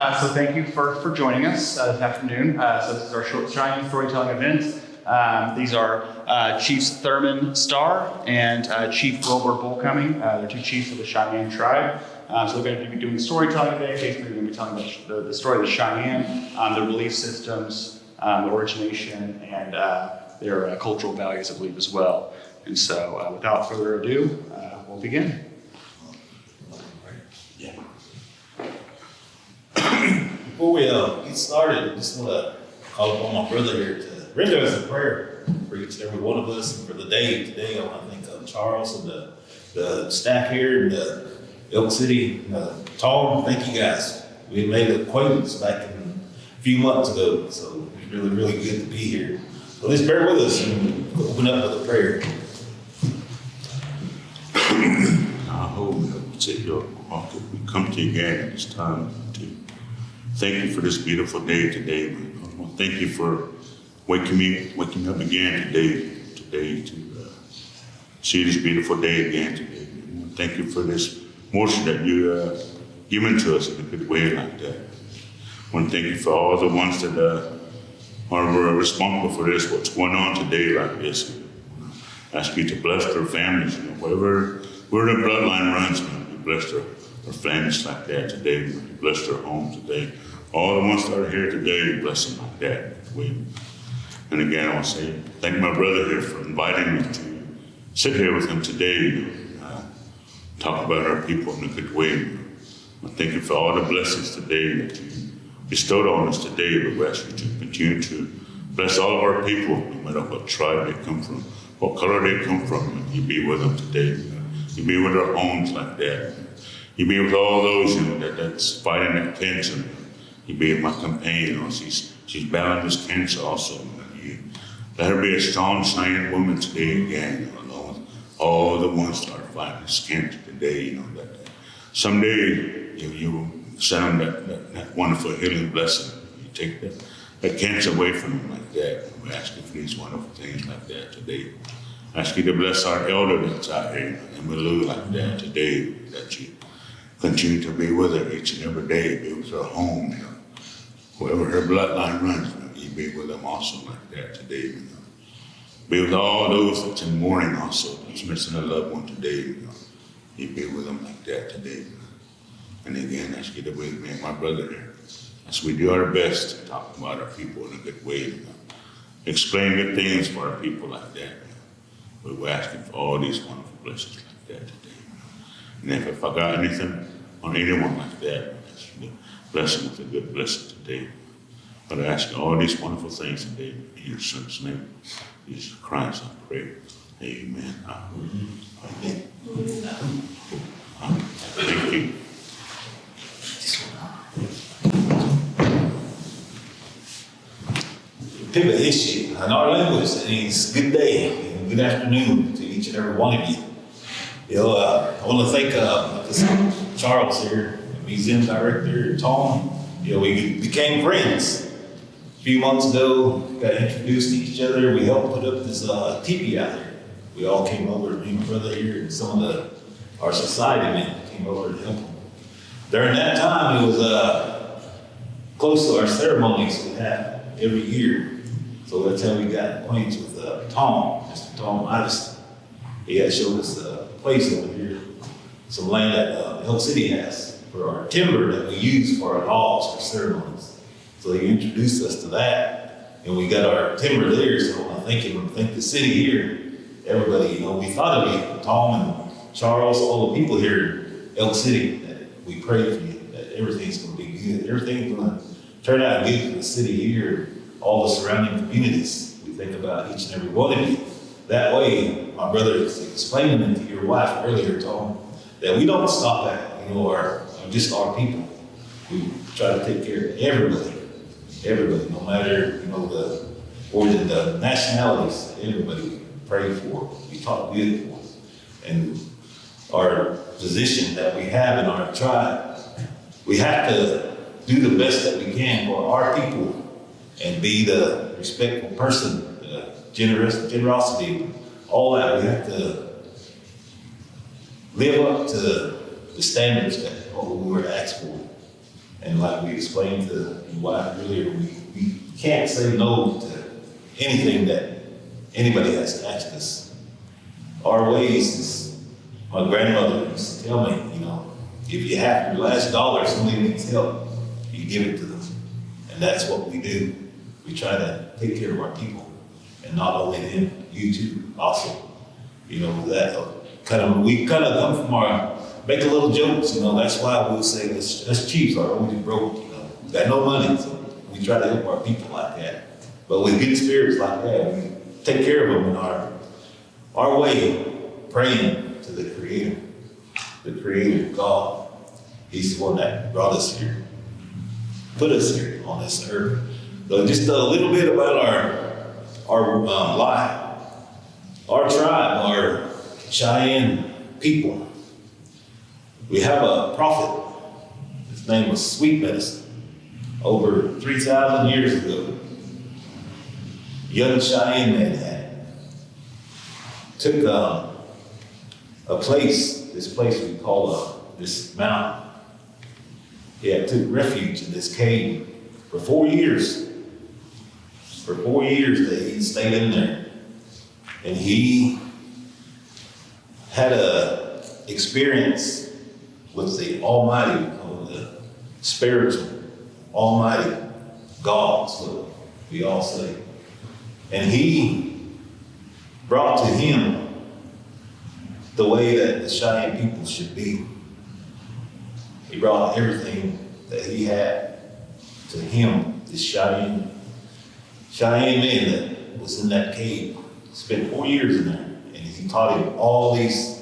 So thank you for joining us this afternoon. So this is our short Cheyenne storytelling event. These are Chiefs Thurman, Starr, and Chief Wilbur, Bullcoming. They're two chiefs of the Cheyenne tribe. So they're going to be doing storytelling today. Basically, we're going to be telling the story of the Cheyenne, their belief systems, the origination, and their cultural values, I believe, as well. And so without further ado, we'll begin. Yeah. Before we get started, I just want to call upon my brother here to render us a prayer for each and every one of us and for the day today. I want to thank Charles and the staff here in Elk City. Tom, thank you guys. We made an acquaintance back a few months ago, so it's really, really good to be here. So let's bear with us and open up with a prayer. I hope we come to you again at this time to thank you for this beautiful day today. Thank you for waking up again today to see this beautiful day again today. Thank you for this motion that you given to us in a good way like that. I want to thank you for all the ones that are responsible for this, what's going on today like this. Ask you to bless their families, wherever where their bloodline runs, bless their families like that today. Bless their homes today. All the ones that are here today, bless them like that. And again, I want to say thank my brother here for inviting me to sit here with him today, talk about our people in a good way. I thank you for all the blessings today that you bestowed on us today. But we ask you to continue to bless all of our people, no matter what tribe they come from, what color they come from. You be with them today. You be with our homes like that. You be with all those that's fighting that cancer. You be with my companion. She's battling this cancer also. Let her be a strong, shining woman today again. All the ones that are fighting this cancer today. That someday you will send them that wonderful healing blessing. You take that cancer away from them like that. We ask you for these wonderful things like that today. I ask you to bless our elder that's out here in Malou like that today, that you continue to be with her each and every day, be with her home, wherever her bloodline runs, you be with them also like that today. Be with all those that's in mourning also, that's missing a loved one today, you be with them like that today. And again, I ask you to be with me and my brother here, as we do our best to talk about our people in a good way, explain good things for our people like that. We're asking for all these wonderful blessings like that today. And if I forgot anything on anyone like that, bless them with a good blessing today. But I ask all these wonderful things today in your son's name. Jesus Christ, I pray. Amen. Amen. Thank you. Pivot issue. In our language, it means good day. Good afternoon to each and every one of you. I want to thank Charles here, museum director, Tom. We became friends. A few months ago, got introduced to each other. We helped put up this teepee out there. We all came over, me and my brother here, and some of our society men came over to help him. During that time, it was close to our ceremonies we have every year. So that's how we got acquainted with Tom, Mr. Tom Iverson. He had showed us a place over here, some land that Elk City has for our timber that we use for our laws, for ceremonies. So he introduced us to that, and we got our timber there. So I thank the city here, everybody. We thought of you, Tom and Charles, all the people here in Elk City, that we pray for you, that everything's going to be good. Everything's going to turn out good for the city here, all the surrounding communities. We think about each and every one of you. That way, my brother is explaining to your wife earlier, Tom, that we don't stop at, just our people. We try to take care of everybody, no matter, the nationalities, everybody we pray for, we talk good for. And our position that we have in our tribe, we have to do the best that we can for our people and be the respectful person, generosity, all that. We have to live up to the standards that we were asked for. And like we explained to your wife earlier, we can't say no to anything that anybody has to ask us. Our ways is, my grandmother used to tell me, you know, if you have your last dollar, somebody needs help, you give it to them. And that's what we do. We try to take care of our people. And not only them, you too, also. You know, we kind of come from make a little jokes, you know, that's why we'll say us Chiefs are always broke, you know. We got no money, so we try to help our people like that. But with good spirits like that, we take care of them in our way, praying to the Creator, God. He's the one that brought us here, put us here on this earth. So just a little bit about our life, our tribe, our Cheyenne people. We have a prophet. His name was Sweet Medicine. Over 3,000 years ago, young Cheyenne man took this place we call this mountain. He had took refuge in this cave for 4 years. For 4 years that he stayed in there. And he had a experience with the Almighty, the spiritual Almighty God, so we all say. And he brought to him the way that the Cheyenne people should be. He brought everything that he had to him, this Cheyenne man that was in that cave. Spent 4 years in there, and he taught him all these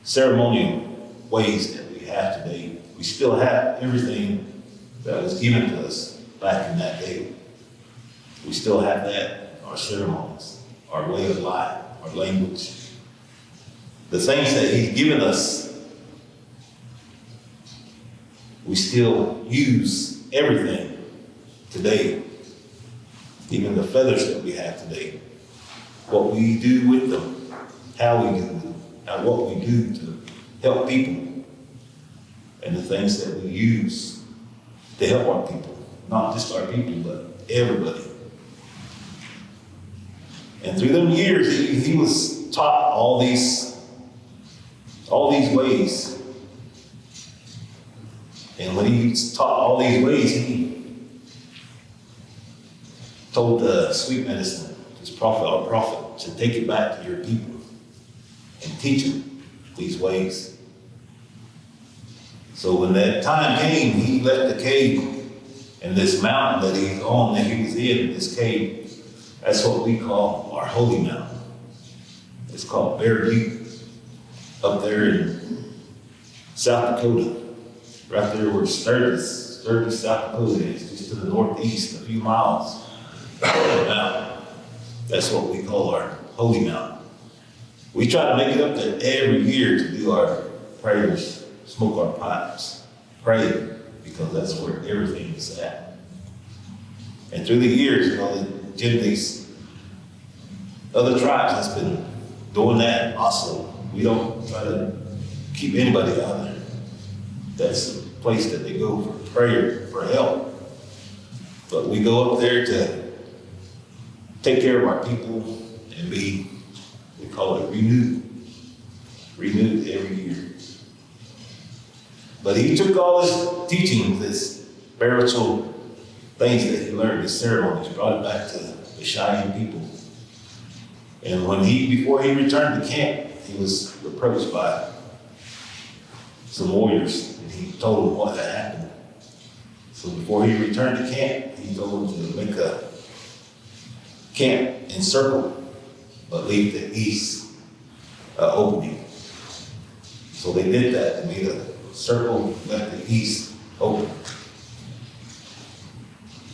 ceremonial ways that we have today. We still have everything that was given to us back in that day. We still have that, our ceremonies, our way of life, our language. The things that he's given us, we still use everything today. Even the feathers that we have today. What we do with them, how we do them, and what we do to help people, and the things that we use to help our people. Not just our people, but everybody. And through them years, he was taught all these ways. And when he taught all these ways, he told the Sweet Medicine, his prophet, our prophet, to take it back to your people and teach them these ways. So when that time came, he left the cave, and this mountain that he's on, that he was in, this cave, that's what we call our holy mountain. It's called Bear Butte, up there in South Dakota, right there where Sturgis, South Dakota is, just to the northeast, a few miles. Mountain. That's what we call our holy mountain. We try to make it up there every year to do our prayers, smoke our pipes, pray, because that's where everything is at. And through the years, you know, these other tribes has been doing that also. We don't try to keep anybody out there. That's the place that they go for prayer, for help. But we go up there to take care of our people and we call it renewed every year. But he took all his teachings, his spiritual things that he learned, his ceremonies, brought it back to the Cheyenne people. And before he returned to camp, he was approached by some warriors, and he told them what had happened. So before he returned to camp, he told them to make a camp and circle, but leave the east opening. So they did that. They made a circle, left the east open.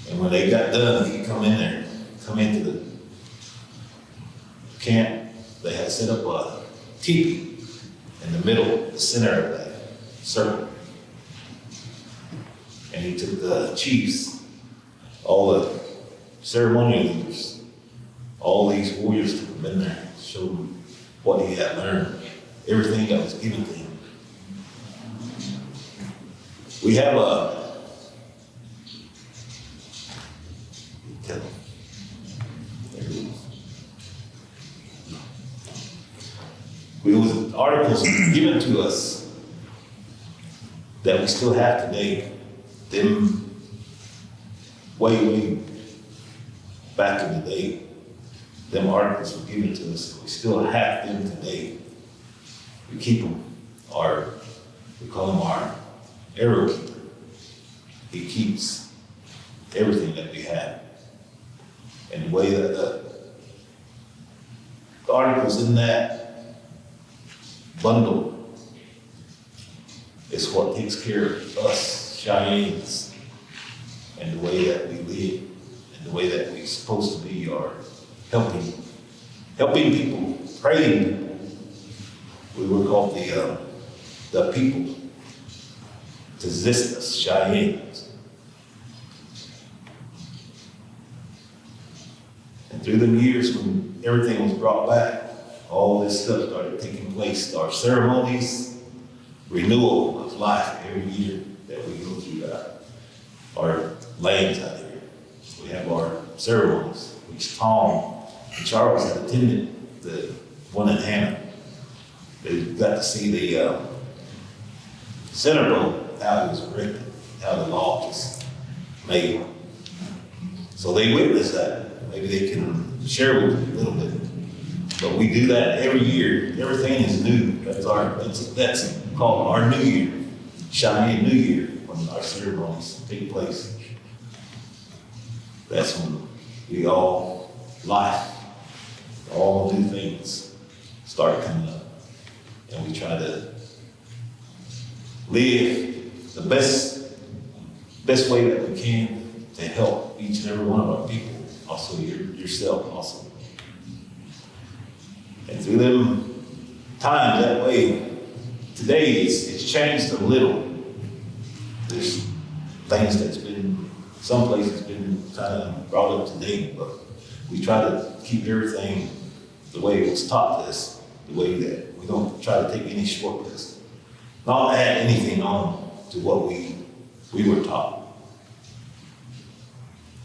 And when they got done, he come into the camp. They had set up a teepee in the middle, the center of that circle. And he took the chiefs, all the ceremonial leaders, all these warriors took them in there, showed them what he had learned, everything that was given to him. We have Tell them. There it is. It was articles given to us that we still have today. Them way back in the day, them articles were given to us. We still have them today. We keep them. We call him our arrow keeper. He keeps everything that we have. And the way that the articles in that bundle is what takes care of us Cheyennes and the way that we live and the way that we're supposed to be, are helping people, praying people. We were called the people, to resist us, Cheyennes. And through the years when everything was brought back, all this stuff started taking place. Our ceremonies, renewal of life every year that we go through our lands out here. We have our ceremonies, which Tom and Charles had attended, the one in Hannah. They got to see the center boat, how it was erected, how the law was made. So they witnessed that. Maybe they can share with you a little bit. But we do that every year. Everything is new. That's called our New Year, Cheyenne New Year, when our ceremonies take place. That's when we all new things start coming up. And we try to live the best way that we can to help each and every one of our people, also yourself also. And through them times that way, today it's changed a little. There's things that's been, some places been kind of brought up to date, but we try to keep everything the way it was taught to us, the way that we don't try to take any shortcuts, not add anything on to what we were taught.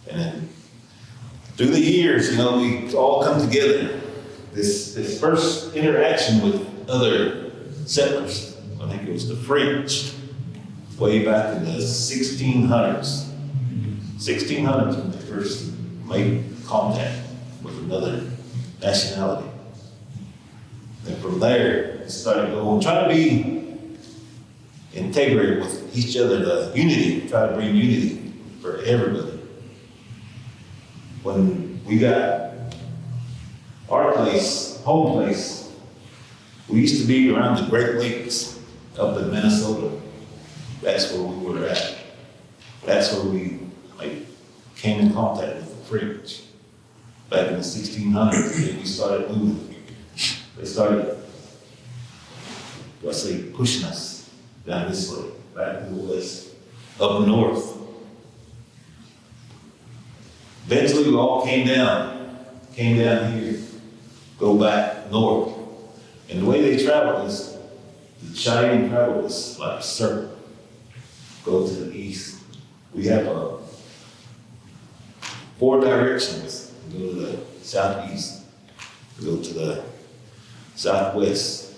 And then through the years, we all come together. This first interaction with other settlers, I think it was the French, way back in the 1600s. 1600s when they first made contact with another nationality. And from there, it started going, try to be integrated with each other, the unity, try to bring unity for everybody. When we got our place, home place, we used to be around the Great Lakes up in Minnesota. That's where we were at. That's where we came in contact with the French back in the 1600s. And we started moving. They started, pushing us down this way, back to the west, up north. Eventually we all came down here, go back north. And the way they travel is, the Cheyenne travel is like a circle. Go to the east. We have 4 directions. We go to the southeast, we go to the southwest,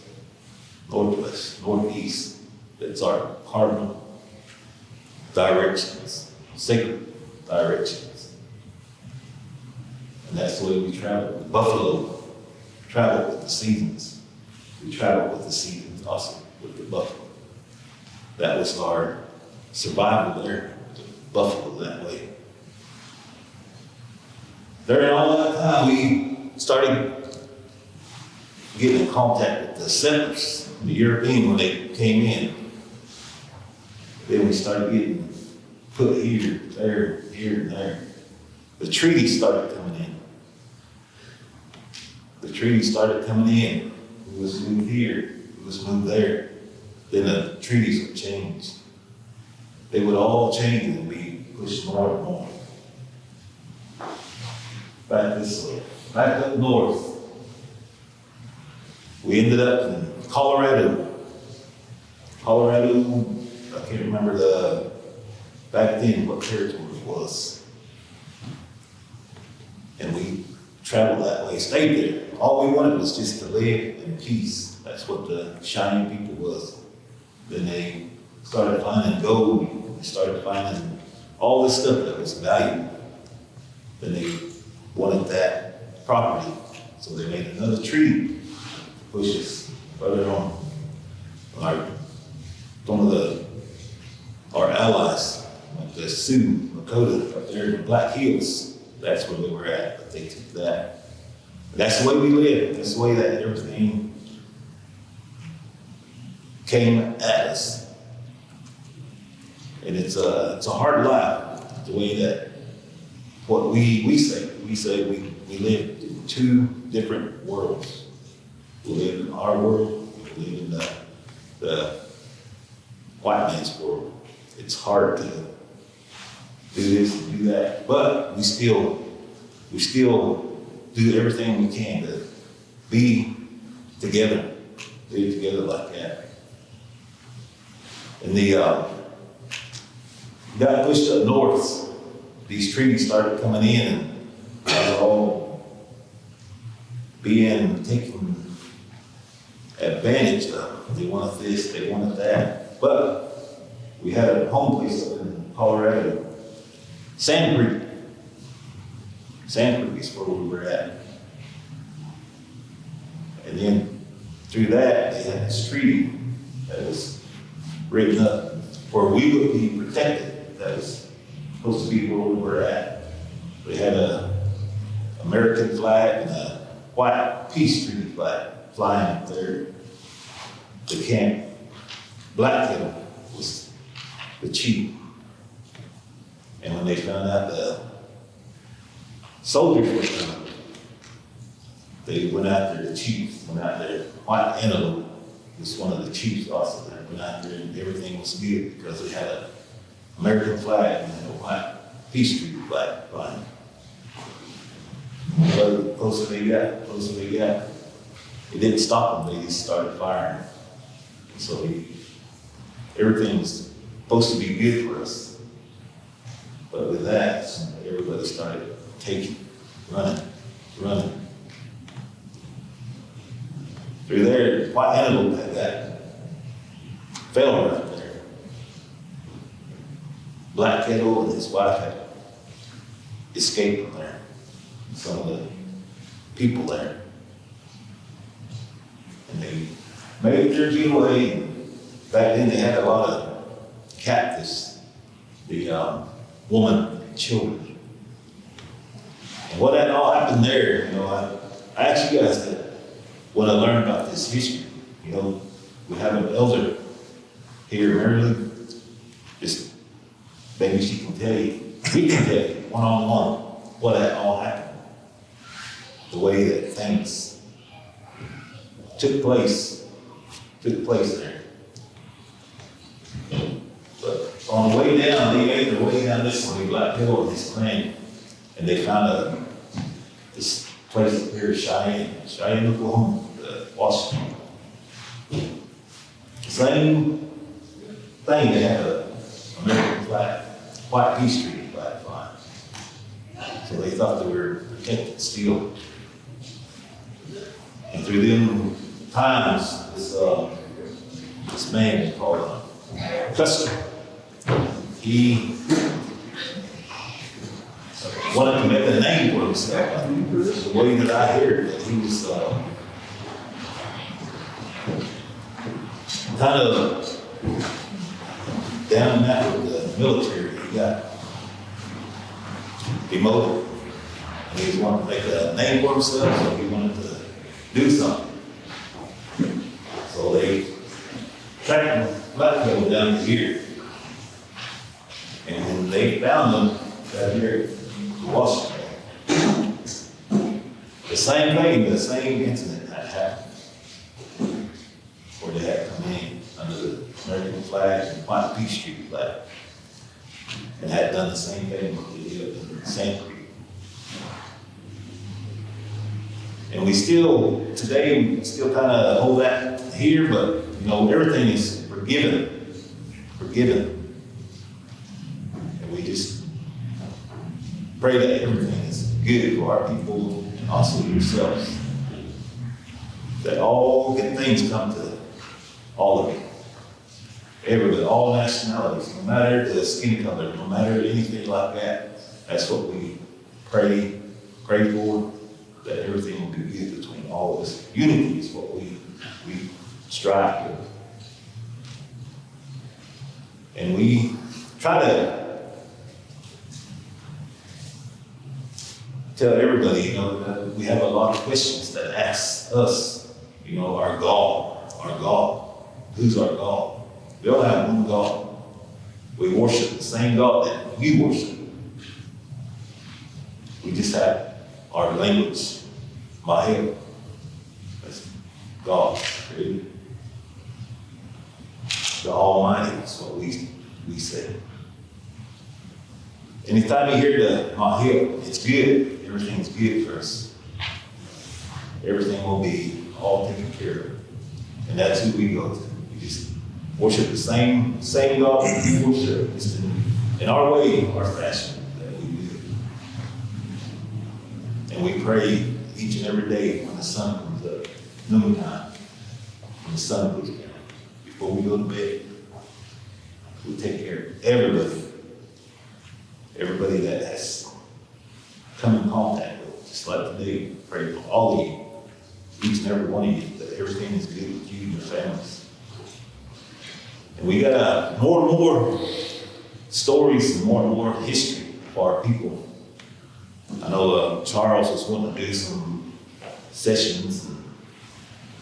northwest, northeast. That's our cardinal directions, sacred directions. And that's the way we travel. The buffalo travel with the seasons. We travel with the seasons also, with the buffalo. That was our survival there, the buffalo that way. During all that time, we started getting in contact with the settlers, the Europeans, when they came in. Then we started getting put here, there, and there. The treaties started coming in. The treaties started coming in. We was moved here, we was moved there. Then the treaties would change. They would all change and be pushed more and more. Back this way, back up north. We ended up in Colorado. I can't remember back then what territory it was. And we traveled that way, stayed there. All we wanted was just to live in peace. That's what the Cheyenne people was. Then they started finding gold. They started finding all this stuff that was valuable. Then they wanted that property. So they made another treaty to push us further on. Our allies went to Sioux, Lakota, up there in the Black Hills. That's where they were at, but they took that. That's the way we live. That's the way that everything came at us. And it's a hard life, the way that what we say. We say we live in two different worlds. We live in our world, we live in the white man's world. It's hard to do this and do that, but we still do everything we can to be together, live together like that. And the got pushed up north. These treaties started coming in, and they were all being taken advantage of. They wanted this, they wanted that. But we had a home place up in Colorado, Sand Creek. Sand Creek is where we were at. And then through that, they had this treaty that was written up where we would be protected. That was supposed to be where we were at. They had an American flag and a white peace treaty flag flying up there. The camp, Black Kettle was the chief. And when they found out the soldiers were coming, they went out there, the chief went out there. White Antelope was one of the chiefs also there, went out there, and everything was good because they had an American flag and a white peace treaty flag flying. So the closer they got, it didn't stop them, they just started firing. So everything was supposed to be good for us. But with that, everybody started running. Through there, White Antelope had that fell right there. Black Kettle and his wife had escaped from there. Some of the people there. And they made their getaway. Back then they had a lot of captives, the woman and children. And what had all happened there, I asked you guys that when I learned about this history, we have an elder here, Marilyn, just maybe she can tell you, we can tell you one-on-one what had all happened. The way that things took place there. But on the way down, they made their way down this way, Black Hill and his clan, and they found this place up here, Cheyenne, Oklahoma, Washington. Same thing, they had an American flag, white peace treaty flag flying. So they thought they were protected still. And through them times, this man called Custer, he wanted to make a name for himself. The way that I hear it, that he was kind of down and out with the military. He got demoted. And he wanted to make a name for himself, so he wanted to do something. So they tracked him, Black Kettle, down to here. And when they found him down here in Washington, the same thing, the same incident had happened. Where they had come in under the American flag and white peace treaty flag. And had done the same thing what they did in Sand Creek. And today, we still kind of hold that here, but everything is forgiven. And we just pray that everything is good for our people and also yourselves. That all good things come to all of you. Everybody, all nationalities, no matter the skin color, no matter anything like that. That's what we pray for, that everything will be good between all of us. Unity is what we strive for. And we try to tell everybody, that we have a lot of questions that ask us, our God. Who's our God? We all have one God. We worship the same God that we worship. We just have our language, Mahel. That's God, created. The Almighty is what we say. Anytime you hear the Mahel, it's good. Everything's good for us. Everything will be all taken care of. And that's who we go to. We just worship the same God that we worship, just in our way, our fashion that we do. And we pray each and every day when the sun comes up, noontime, when the sun goes down. Before we go to bed, we take care of everybody that has come in contact with us. Just like today, pray for all of you, each and every one of you, that everything is good with you and your families. And we got more and more stories and more history for our people. I know Charles was wanting to do some sessions and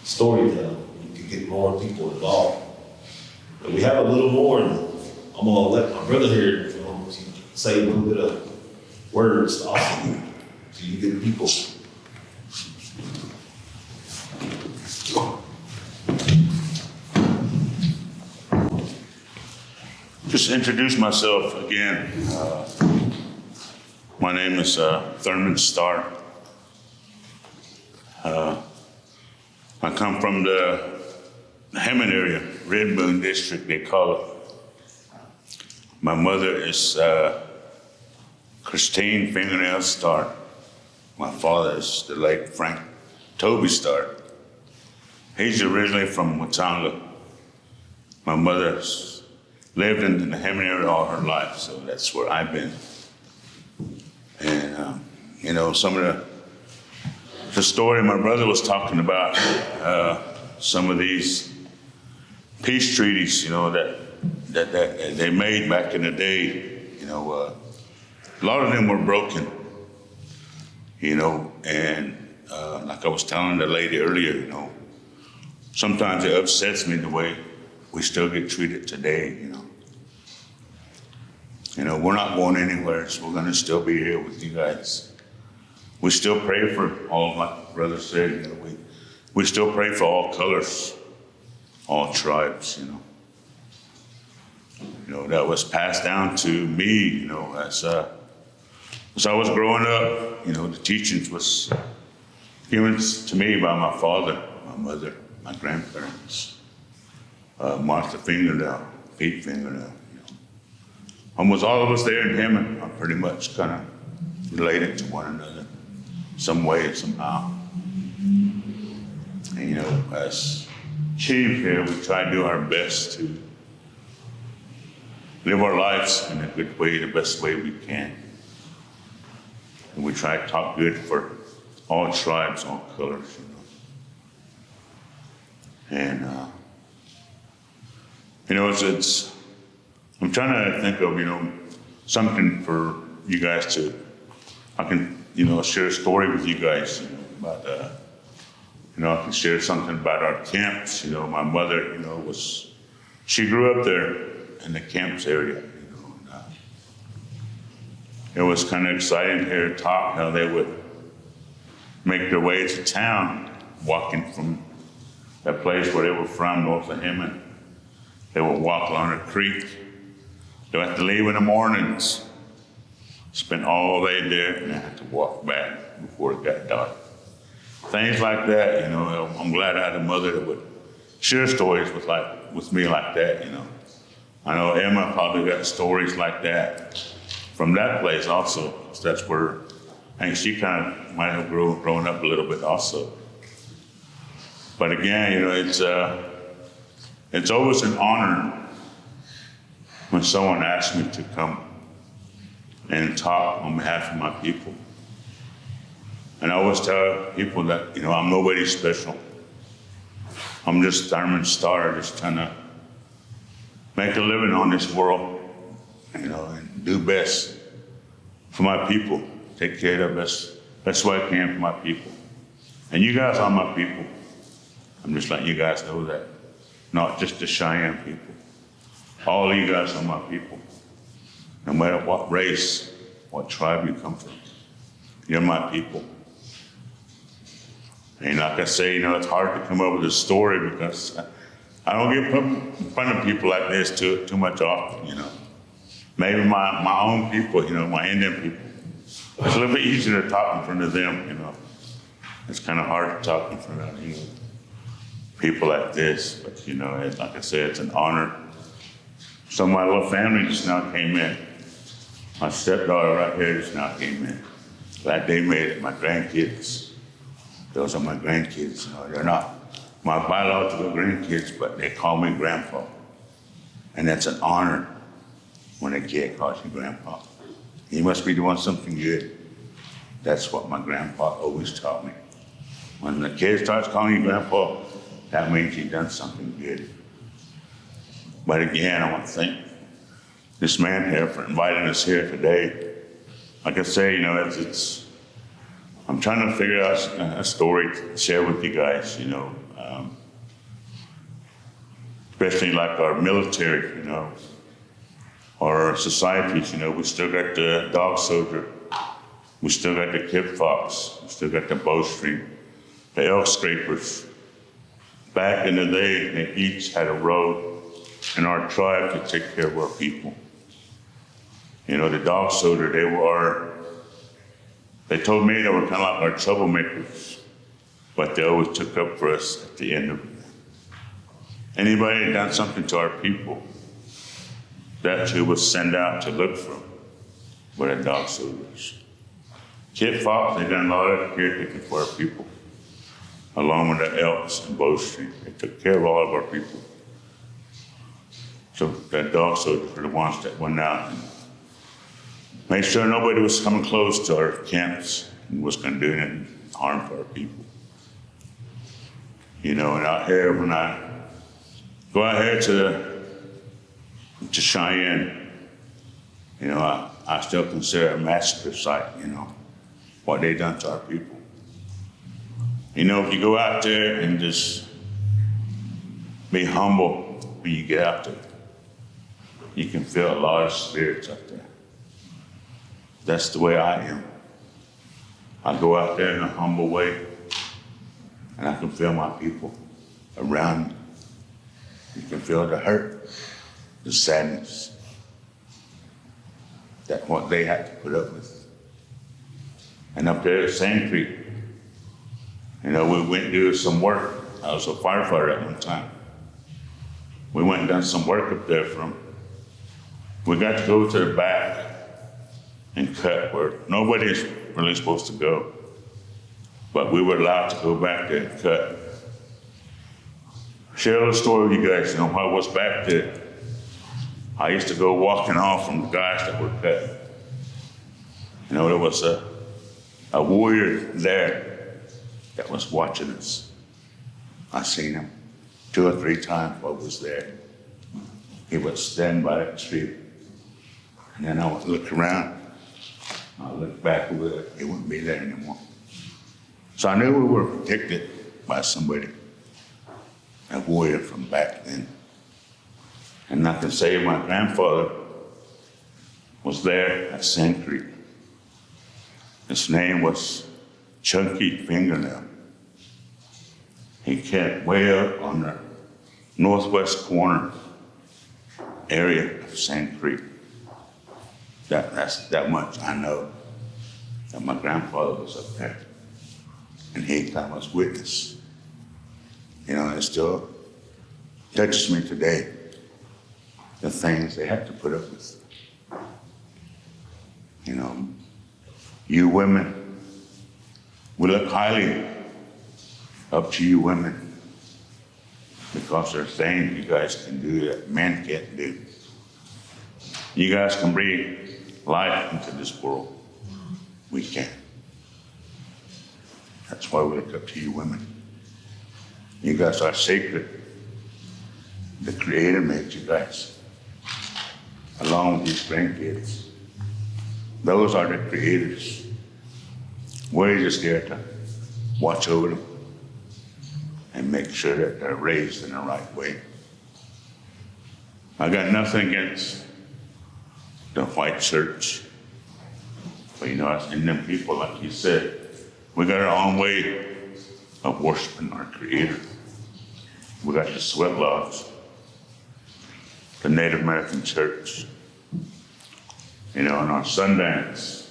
storytelling. We could get more people involved. But we have a little more, and I'm going to let my brother here say a little bit of words also to you good people. Just introduce myself again. My name is Thurman Starr. I come from the Hammond area, Red Moon District, they call it. My mother is Christine Fingernail Starr. My father is the late Frank Toby Starr. He's originally from Watanga. My mother's lived in the Hammond area all her life, so that's where I've been. And, some of the story my brother was talking about, some of these peace treaties, that they made back in the day, a lot of them were broken, and like I was telling the lady earlier, sometimes it upsets me the way we still get treated today, we're not going anywhere, so we're going to still be here with you guys. We still pray for all, like brother said, we still pray for all colors, all tribes, that was passed down to me, as I was growing up, the teachings was given to me by my father, my mother, my grandparents, Martha Fingernail, Pete Fingernail, Almost all of us there in Hammond are pretty much kind of related to one another, some way, somehow. And, as chief here, we try to do our best to live our lives in a good way, the best way we can. And we try to talk good for all tribes, all colors, And, it's I'm trying to think of, something for you guys I can, share a story with you guys, about, I can share something about our camps. My mother, she grew up there in the camps area, it was kind of exciting to hear her talk how they would make their way to town, walking from that place where they were from, north of Hammond. They would walk along a creek. They would have to leave in the mornings, spend all day there, and they had to walk back before it got dark. Things like that, I'm glad I had a mother that would share stories with me like that, I know Emma probably got stories like that from that place also, 'cause that's where And she kind of might have grown up a little bit also. But again, you know, it's always an honor when someone asks me to come and talk on behalf of my people. And I always tell people that, you know, I'm nobody special. I'm just Thurman Starr, just trying to make a living on this world, you know, and do best for my people. Take care of best way I can for my people. And you guys are my people. I'm just letting you guys know that. Not just the Cheyenne people. All of you guys are my people. No matter what race, what tribe you come from, you're my people. And like I say, you know, it's hard to come up with a story because I don't get put in front of people like this too much often, you know. Maybe my own people, you know, my Indian people. It's a little bit easier to talk in front of them, you know. It's kind of hard to talk in front of, you know, people like this. But, you know, like I said, it's an honor. So my little family just now came in. My stepdaughter right here just now came in. Glad they made it, my grandkids. Those are my grandkids. You know, they're not my biological grandkids, but they call me grandpa. And that's an honor when a kid calls you grandpa. He must be doing something good. That's what my grandpa always taught me. When the kid starts calling you grandpa, that means you've done something good. But again, I want to thank this man here for inviting us here today. Like I say, you know, I'm trying to figure out a story to share with you guys, you know, especially like our military, you know, or our societies, you know, we still got the dog soldier, we still got the kid fox, we still got the bowstring, the elk scrapers. Back in the day, they each had a role in our tribe to take care of our people. You know, the dog soldier, they told me they were kind of like our troublemakers, but they always took up for us at the end of it. Anybody that done something to our people, that too was sent out to look for them, were the dog soldiers. Kid fox, they done a lot of caretaking for our people, along with the elks and bowstring. They took care of all of our people. So that dog soldiers were the ones that went out and made sure nobody was coming close to our camps and was going to do any harm for our people. You know, and out here, when I go out here to Cheyenne, you know, I still consider it a massacre site, you know, what they done to our people. You know, if you go out there and just be humble when you get out there, you can feel a lot of spirits out there. That's the way I am. I go out there in a humble way, and I can feel my people around me. You can feel the hurt, the sadness, that what they had to put up with. And up there at Sand Creek, you know, we went and do some work. I was a firefighter at one time. We went and done some work up there we got to go to the back and cut where nobody's really supposed to go. But we were allowed to go back there and cut. Share a little story with you guys. You know, while I was back there, I used to go walking off from the guys that were cut. You know, there was a warrior there that was watching us. I seen him 2 or 3 times while I was there. He would stand by that tree, and then I would look around. I looked back over there, he wouldn't be there anymore. So I knew we were protected by somebody, a warrior from back then. And I can say my grandfather was there at Sand Creek. His name was Chunky Fingernail. He camped way up on the northwest corner area of Sand Creek. That's that much I know, that my grandfather was up there. And he kind of was witness. You know, it still touches me today, the things they had to put up with. You know, you women We look highly up to you women because there's things you guys can do that men can't do. You guys can breathe life into this world. We can't. That's why we look up to you women. You guys are sacred. The Creator made you guys, along with these grandkids. Those are the creators. We're just there to watch over them and make sure that they're raised in the right way. I got nothing against the white church. But and them people, like you said, we got our own way of worshiping our Creator. We got the sweat lodge, the Native American church, and our Sundance.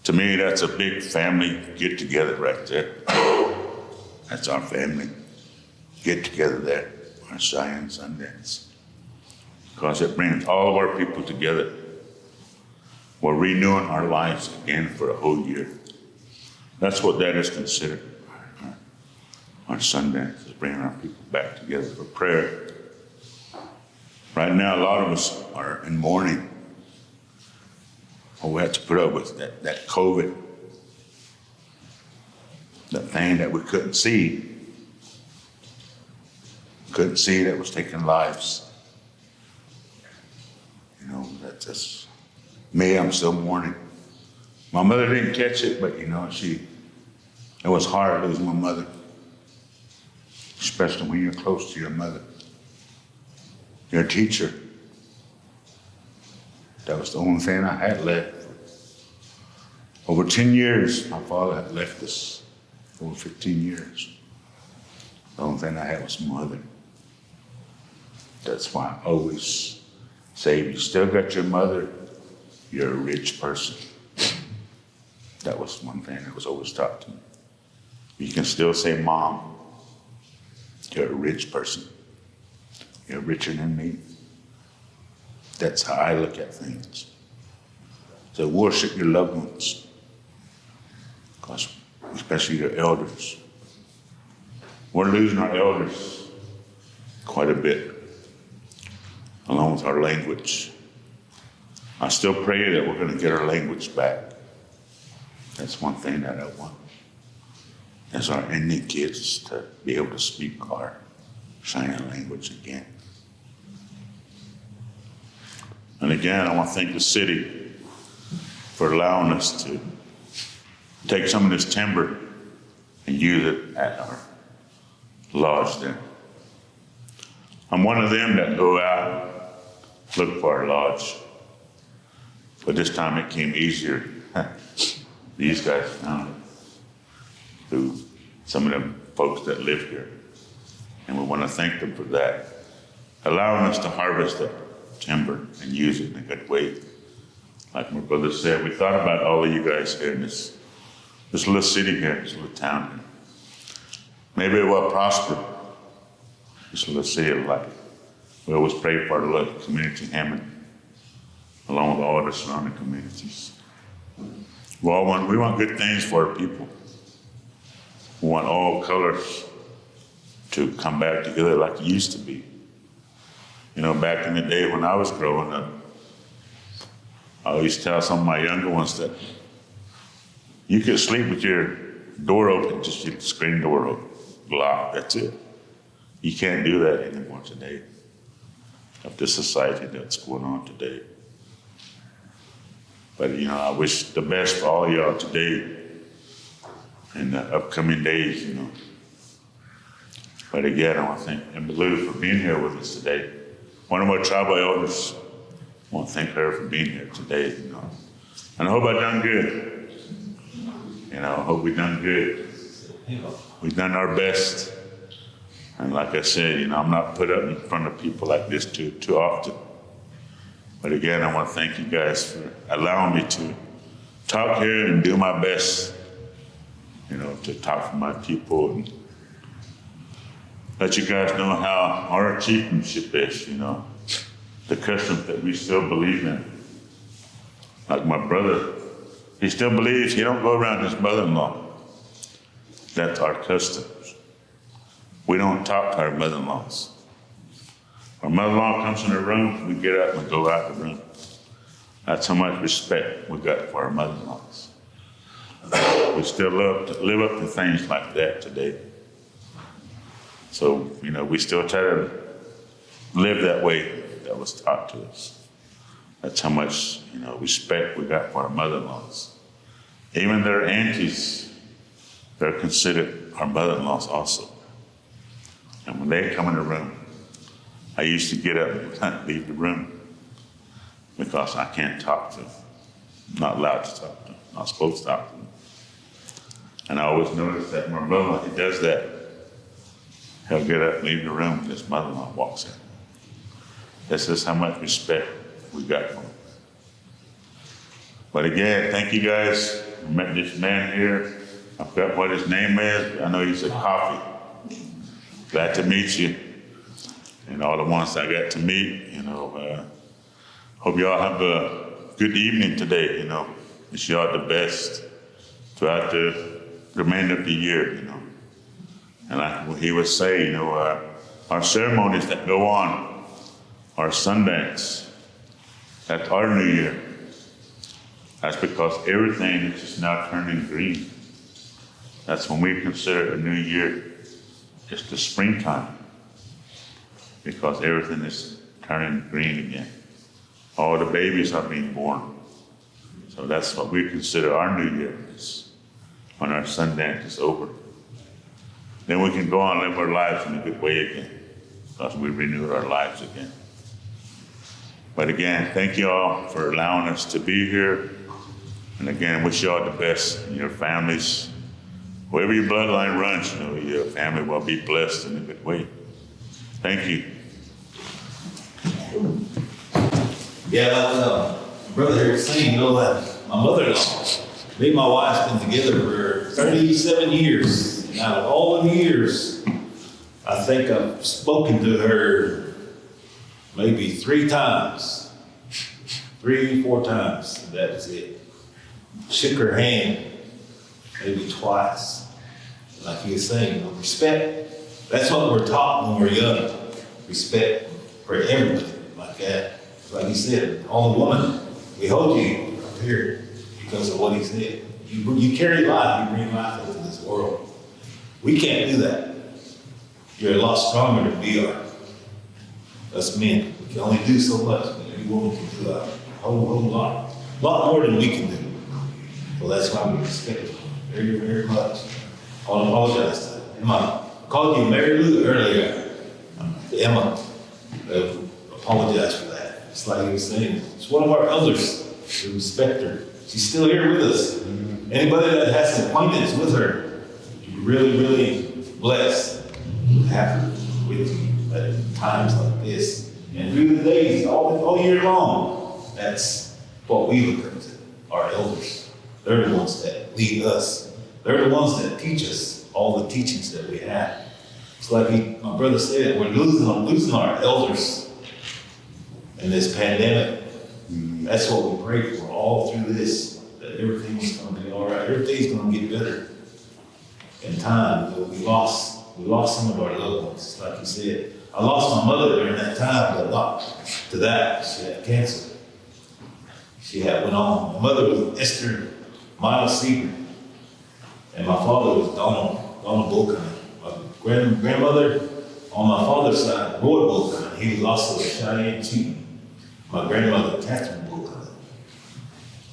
To me, that's a big family get together right there. That's our family get together there, our Cheyenne Sundance. Because it brings all of our people together. We're renewing our lives again for a whole year. That's what that is considered. Our Sundance is bringing our people back together for prayer. Right now, a lot of us are in mourning. We have to put up with that COVID, that thing that we couldn't see. Couldn't see that was taking lives. That's just me. I'm still mourning. My mother didn't catch it, but it was hard losing my mother, especially when you're close to your mother, your teacher. That was the only thing I had left. Over 10 years, my father had left us. Over 15 years. The only thing I had was my mother. That's why I always say, if you still got your mother, you're a rich person. That was one thing that was always taught to me. You can still say, Mom, you're a rich person. You're richer than me. That's how I look at things. So worship your loved ones, especially your elders. We're losing our elders quite a bit, along with our language. I still pray that we're going to get our language back. That's one thing that I want, as our Indian kids to be able to speak our Cheyenne language again. And again, I want to thank the city for allowing us to take some of this timber and use it at our lodge there. I'm one of them that go out, look for our lodge. But this time it came easier. These guys found it through some of them folks that live here. And we want to thank them for that, allowing us to harvest that timber and use it in a good way. Like my brother said, we thought about all of you guys here in this little city here, this little town here. Maybe it will prosper, this little city of life. We always pray for the little community Hammond, along with all the surrounding communities. We want good things for our people. We want all colors to come back together like it used to be. Back in the day when I was growing up, I always tell some of my younger ones that you could sleep with your door open, just your screen door open, locked, that's it. You can't do that anymore today, of the society that's going on today. But, I wish the best for all y'all today and the upcoming days, But again, I want to thank Emma Lou for being here with us today. One of our tribal elders, I want to thank her for being here today, And I hope I done good. I hope we done good. We've done our best. And like I said, I'm not put up in front of people like this too often. But again, I want to thank you guys for allowing me to talk here and do my best, to talk for my people and let you guys know how our chieftainship is, the customs that we still believe in. Like my brother, he still believes he don't go around his mother-in-law. That's our customs. We don't talk to our mother-in-laws. Our mother-in-law comes in the room, we get up and go out the room. That's how much respect we got for our mother-in-laws. We still live up to things like that today. So, we still try to live that way that was taught to us. That's how much, respect we got for our mother-in-laws. Even their aunties, they're considered our mother-in-laws also. And when they come in the room, I used to get up and leave the room because I can't talk to them. I'm not allowed to talk to them. I'm not supposed to talk to them. And I always notice that my brother, he does that. He'll get up and leave the room when his mother-in-law walks in. This is how much respect we got from him. But again, thank you guys. I met this man here. I forgot what his name is. I know he said Coffee. Glad to meet you. And all the ones I got to meet, hope y'all have a good evening today, Wish y'all the best throughout the remainder of the year, And like he would say, our ceremonies that go on, our Sundance, that's our New Year. That's because everything is just now turning green. That's when we consider a new year. It's the springtime. Because everything is turning green again. All the babies are being born. So that's what we consider our New Year is when our Sundance is over. Then we can go on and live our lives in a good way again because we renewed our lives again. But again, thank you all for allowing us to be here. And again, wish you all the best in your families. Wherever your bloodline runs, your family will be blessed in a good way. Thank you. Yeah, like brother here was saying, that my mother-in-law, me and my wife been together for 37 years. And out of all the years, I think I've spoken to her maybe 3 times. 3, 4 times, that was it. Shook her hand maybe twice. Like he was saying, respect, that's what we're taught when we're young. Respect for everybody like that. Like he said, all the woman, we hold you up here because of what he said. You carry life, you bring life into this world. We can't do that. You're a lot stronger than we are. Us men, we can only do so much, but every woman can do a whole lot more than we can do. So that's why we respect it very, very much. I want to apologize to Emma. I called you Mary Lou earlier. Emma, apologize for that. It's like he was saying, it's one of our elders. We respect her. She's still here with us. Anybody that has an acquaintance with her, you're really, really blessed to have her with you at times like this. And through the days, all year long, that's what we look up to, our elders. They're the ones that lead us. They're the ones that teach us all the teachings that we have. It's like my brother said, we're losing our elders in this pandemic. That's what we pray for all through this, that everything's going to be all right. Everything's going to get better in time. We lost some of our loved ones, like you said. I lost my mother during that time, but not to that. She had cancer. Went on. My mother was Esther Miles Seaver, and my father was Donald Bullcoming. My grandmother on my father's side, Roy Bullcoming, he was also a Cheyenne chief. My grandmother, Catherine Bullcoming.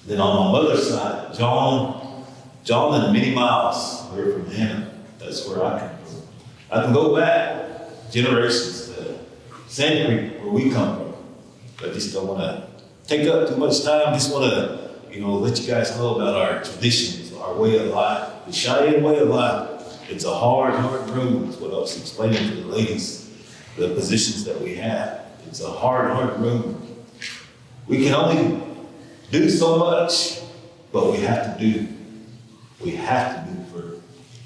Then on my mother's side, John and Minnie Miles, we're from Hannah. That's where I come from. I can go back generations to Sand Creek, where we come from. But just don't want to take up too much time. Just want to let you guys know about our traditions, our way of life. The Cheyenne way of life, it's a hard road. That's what I was explaining to the ladies, the positions that we have. It's a hard road. We can only do so much, but we have to do for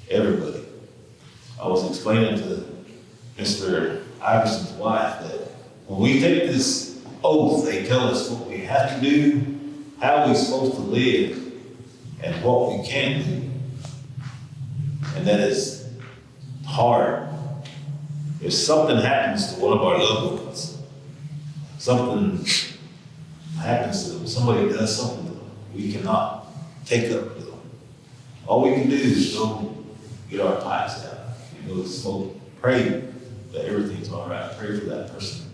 everybody. I was explaining to Mr. Iverson's wife that when we take this oath, they tell us what we have to do, how we're supposed to live, and what we can do. And that is hard. If something happens to one of our loved ones, something happens to them, somebody does something to them, we cannot take up with them. All we can do is go get our pipes out, go smoke, pray that everything's all right, pray for that person.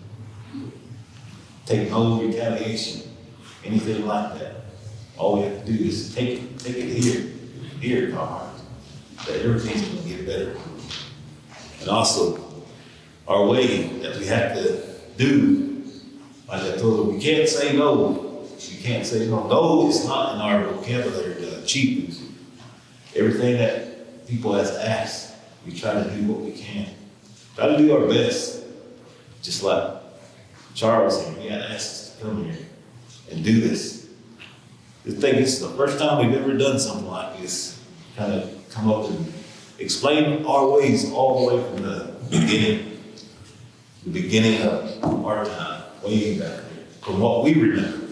Take no retaliation, anything like that. All we have to do is take it here in our heart, that everything's going to get better. And also, our way that we have to do, like I told her, we can't say no. You can't say no. No is not in our vocabulary to cheat. Everything that people have asked, we try to do what we can. Try to do our best. Just like Charles here, he had asked us to come here and do this. I think this is the first time we've ever done something like this. Kind of come up and explain our ways all the way from the beginning of our time, way back there. From what we remember,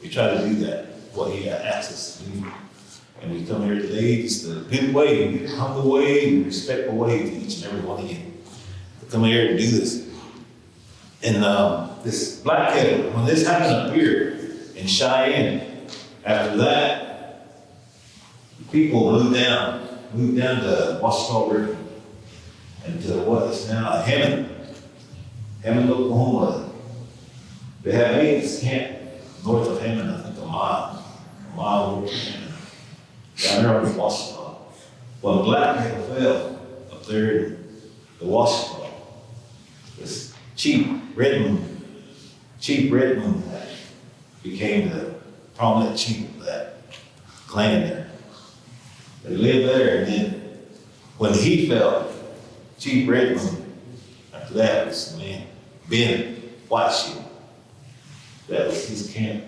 we try to do that, what he asked us to do. And we come here today just a good way, a humble way, and respectful way to each and every one of you. To come here and do this. And this black kettle, when this happened up here in Cheyenne, after that, people moved down to Washita River and to what is now Hammond, Oklahoma. They have AIDS camp north of Hammond, I think a mile north of Hammond, down there on Washita. Well, the black kettle fell up there in the Washita. This Chief Redmond that became the prominent chief of that clan there. They lived there, and then when he fell, Chief Redmond, after that was the man, Ben Whiteshield. That was his camp.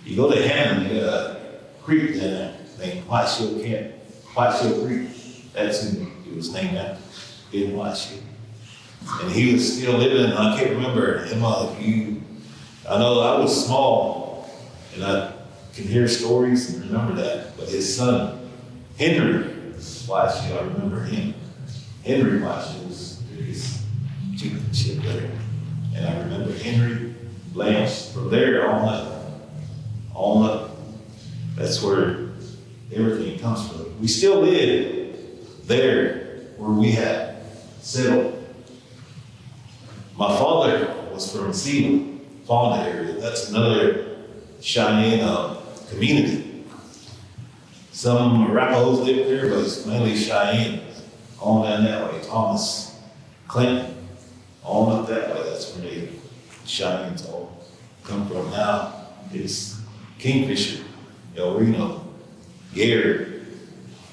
You go to Hammond, you got a creek down there named Whiteshield Camp, Whiteshield Creek. That's who it was named after, Ben Whiteshield. And he was still living, and I can't remember him. I know I was small, and I can hear stories and remember that. But his son, Henry Whiteshield, I remember him. Henry Whiteshield was his chieftainship there. And I remember Henry Lance. From there on up, that's where everything comes from. We still live there where we had settled. My father was from Sealand, Fonda area. That's another Cheyenne community. Some Arapahoes live there, but it's mainly Cheyenne. On down that way, Thomas, Clinton, on up that way. That's where the Cheyennes all come from. Now it's Kingfisher, El Reno, Gary,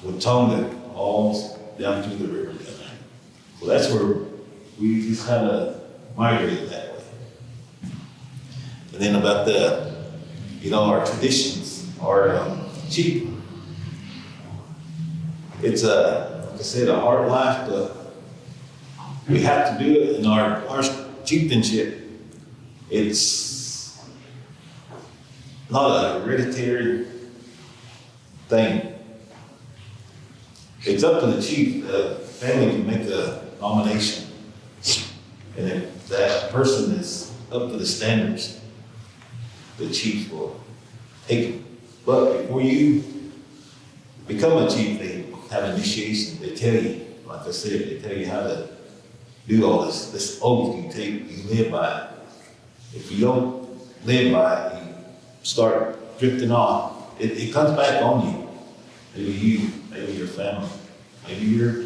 Watonga, all down through the river down there. Well, that's where we just kind of migrated that way. And then about our traditions, our chief. It's like I said, a hard life, but we have to do it in our chieftainship. It's not a hereditary thing. It's up to the chief. The family can make a nomination. And if that person is up to the standards, the chief will take it. But before you become a chief, they have initiation. They tell you, like I said, they tell you how to do all this oath you take, you live by it. If you don't live by it, you start drifting off. It comes back on you. Maybe you, maybe your family, maybe your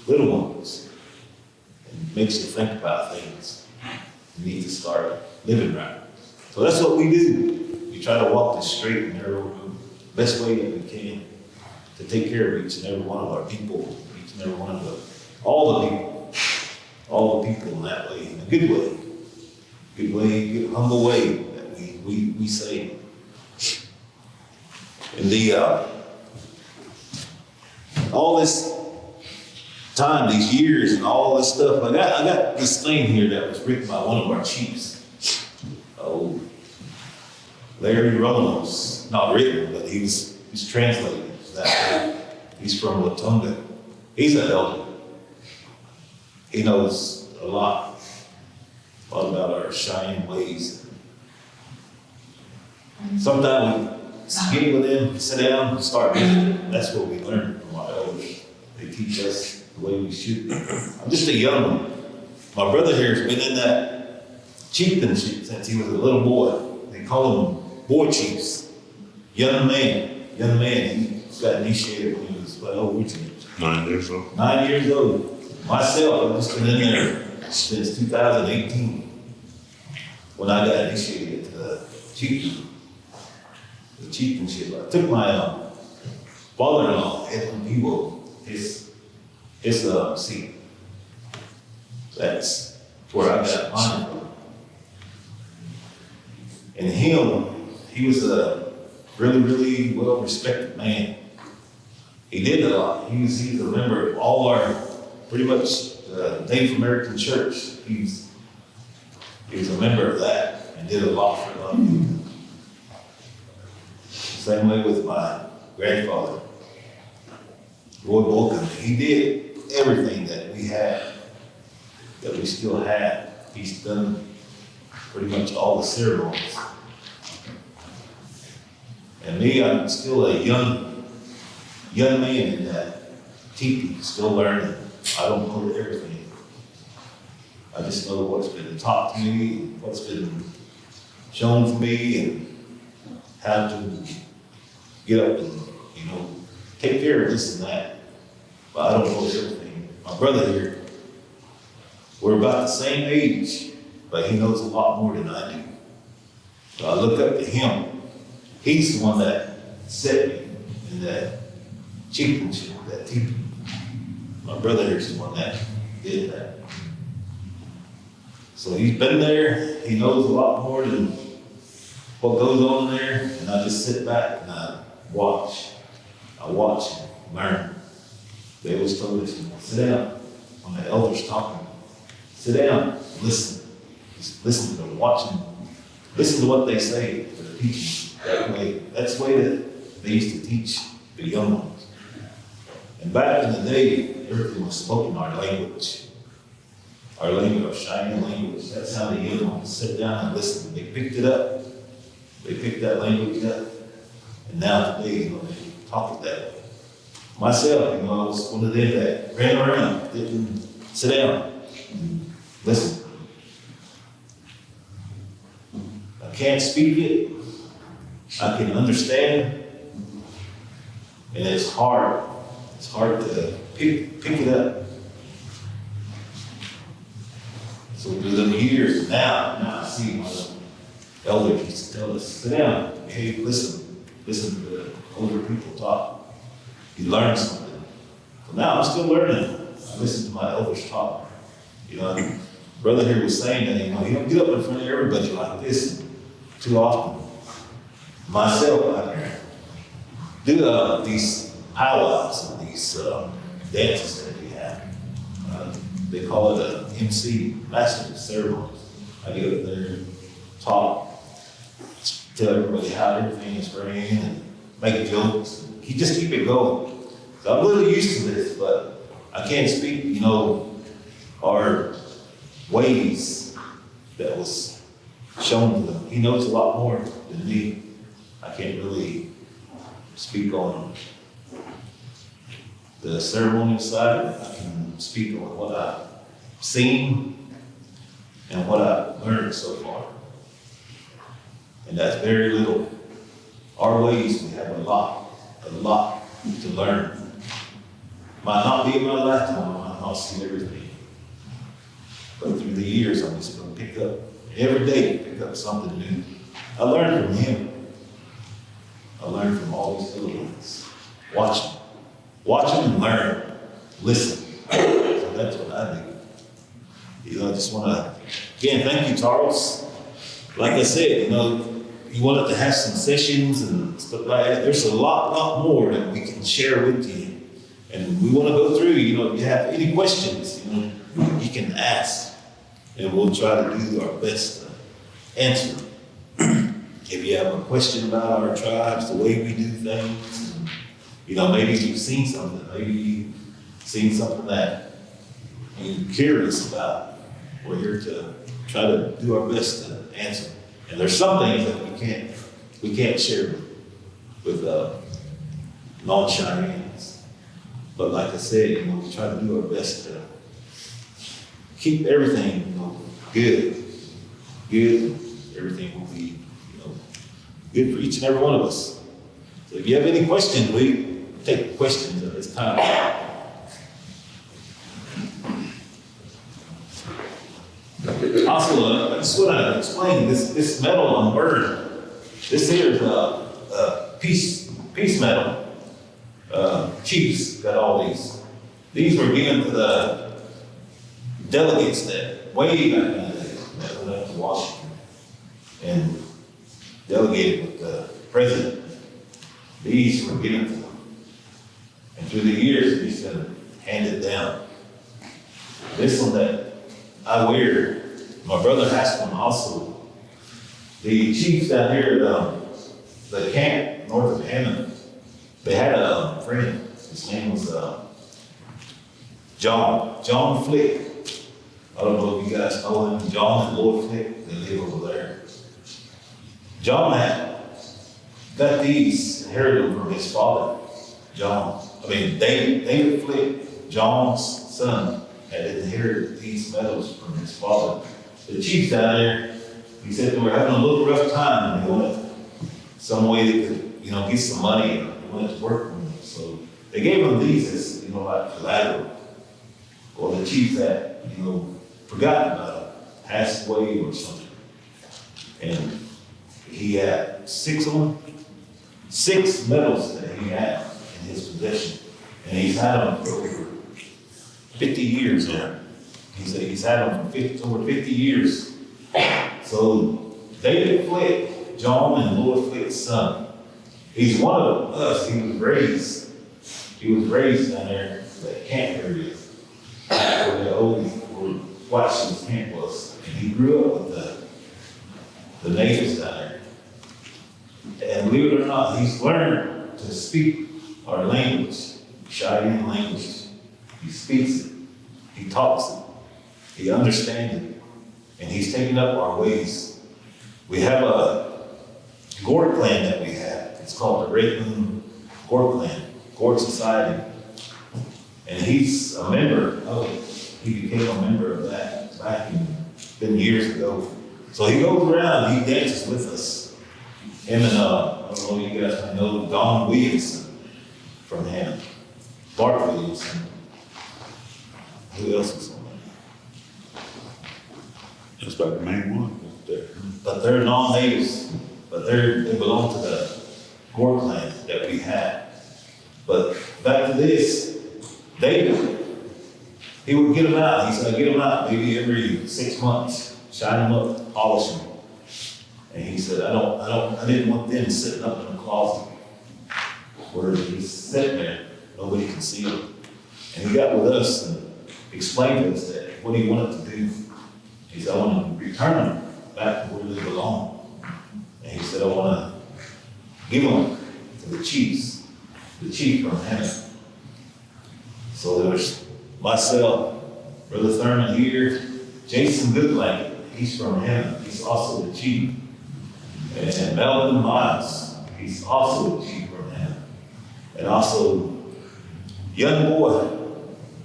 little ones. It makes you think about things. You need to start living right. So that's what we do. We try to walk this straight and narrow road, best way that we can, to take care of each and every one of our people, each and every one of all the people in that way, in a good way, good humble way that we say. And all this time, these years, and all this stuff, I got this thing here that was written by one of our chiefs. Oh, Larry Ramos, not written, but he's translated that way. He's from Watonga, He's an elder. He knows a lot about our Cheyenne ways. Sometimes we get with him, sit down, and start visiting. That's what we learn from our elders. They teach us the way we should be. I'm just a young one. My brother here has been in that chieftainship since he was a little boy. They call him boy chiefs. Young man. He got initiated when he was, 9 years old. 9 years old. Myself, I've just been in there since 2018 when I got initiated to the chieftainship. I took my father-in-law, Edwin Peeble, his seat. That's where I got mine from. And he was a really, really well-respected man. He did a lot. He was a member of all our, pretty much, Native American church. He was a member of that and did a lot for a lot of people. Same way with my grandfather, Roy Bullcoming. He did everything that we had, that we still have. He's done pretty much all the ceremonies. And me, I'm still a young man in that teepee, still learning. I don't know everything. I just know what's been taught to me, what's been shown for me, and how to get up and, take care of this and that. But I don't know everything. My brother here, we're about the same age, but he knows a lot more than I do. So I look up to him. He's the one that set me in that chieftainship, that teepee. My brother here's the one that did that. So he's been there. He knows a lot more than what goes on there. And I just sit back and I watch. I watch and learn. They always told us, sit down. When the elders talking, sit down, listen. Just listen to them, watch them. Listen to what they say, they're teaching that way. That's the way that they used to teach the young ones. And back in the day, everything was spoken our language. Our language, our Cheyenne language. That's how the young ones sit down and listen. They picked it up. They picked that language up. And now today, they talk it that way. Myself, I was one of them that ran around, didn't sit down and listen. I can't speak it. I can understand. And it's hard. It's hard to pick it up. So through the years, now I see one of the elders used to tell us, sit down, hey, listen to the older people talk. You learn something. So now I'm still learning. I listen to my elders talk. Brother here was saying that, you don't get up in front of everybody like this too often. Myself, I do these powwows and these dances that we have. They call it a MC, Master of Ceremonies. I get up there, talk, tell everybody how everything is ran, and make jokes. You just keep it going. So I'm a little used to this, but I can't speak, our ways that was shown to them. He knows a lot more than me. I can't really speak on the ceremonial side. I can speak on what I've seen and what I've learned so far. And that's very little. Our ways, we have a lot to learn. Might not be in my lifetime, I might not see everything. But through the years, I'm just going to pick up, every day, pick up something new. I learned from him. I learned from all these little ones. Watch them and learn. Listen. So that's what I do. I just want to, again, thank you, Charles. Like I said, you wanted to have some sessions and stuff like that. There's a lot more that we can share with you. And we want to go through, if you have any questions, you can ask. And we'll try to do our best to answer. If you have a question about our tribes, the way we do things, maybe you've seen something, maybe seen something that you're curious about, we're here to try to do our best to answer. And there's some things that we can't share with non-Cheyennes. But like I said, you know, we try to do our best to keep everything, you know, good. Everything will be, you know, good for each and every one of us. So if you have any questions, we take questions at this time. Also, I just want to explain this medal on Bird. This here is a peace medal. Chiefs got all these. These were given to the delegates that way back in the day that went up to Washington and delegated with the president. These were given to them. And through the years, these been handed down. This one that I wear, my brother has one also. The chiefs down here at the camp north of Hammond, they had a friend. His name was John Flick. I don't know if you guys know him. John and Lloyd Flick, they live over there. John had got these inherited from his father, David Flick, John's son, had inherited these medals from his father. The chiefs down there, he said they were having a little rough time and they wanted some way they could, you know, get some money and they wanted to work for them. So they gave them these as, you know, like collateral. Or the chief that, you know, forgotten about it, passed away or something. And he had 6 of them, 6 medals that he had in his possession. And he's had them for over 50 years now. He said he's had them for over 50 years. So David Flick, John and Lloyd Flick's son, he's one of us. He was raised down there in that camp area where the old Washington's camp was. And he grew up with the natives down there. And believe it or not, he's learned to speak our language, Cheyenne language. He speaks it, he talks it, he understands it, and he's taking up our ways. We have a gourd clan that we have. It's called the Red Moon Gourd Clan, Gourd Society. And he's a member of it. He became a member of that back been years ago. So he goes around, he dances with us. Him and, I don't know if you guys might know, Don Williamson from him, Bart Williamson. Who else was on that? That's about the main one. But they're non-natives, but they belong to the Gourd clan that we had. But back to this, David, he would get them out. He said, get them out maybe every 6 months, shine them up, polish them. And he said, I didn't want them sitting up in the closet where he's sitting there, nobody can see him. And he got with us and explained to us that what he wanted to do. He said, I want to return them back to where they belong. And he said, I want to give them to the chief from Hannah. So there's myself, Brother Thurman here, Jason Goodland, he's from Hannah, he's also the chief. And Melvin Miles, he's also the chief from Hannah. And also, young boy,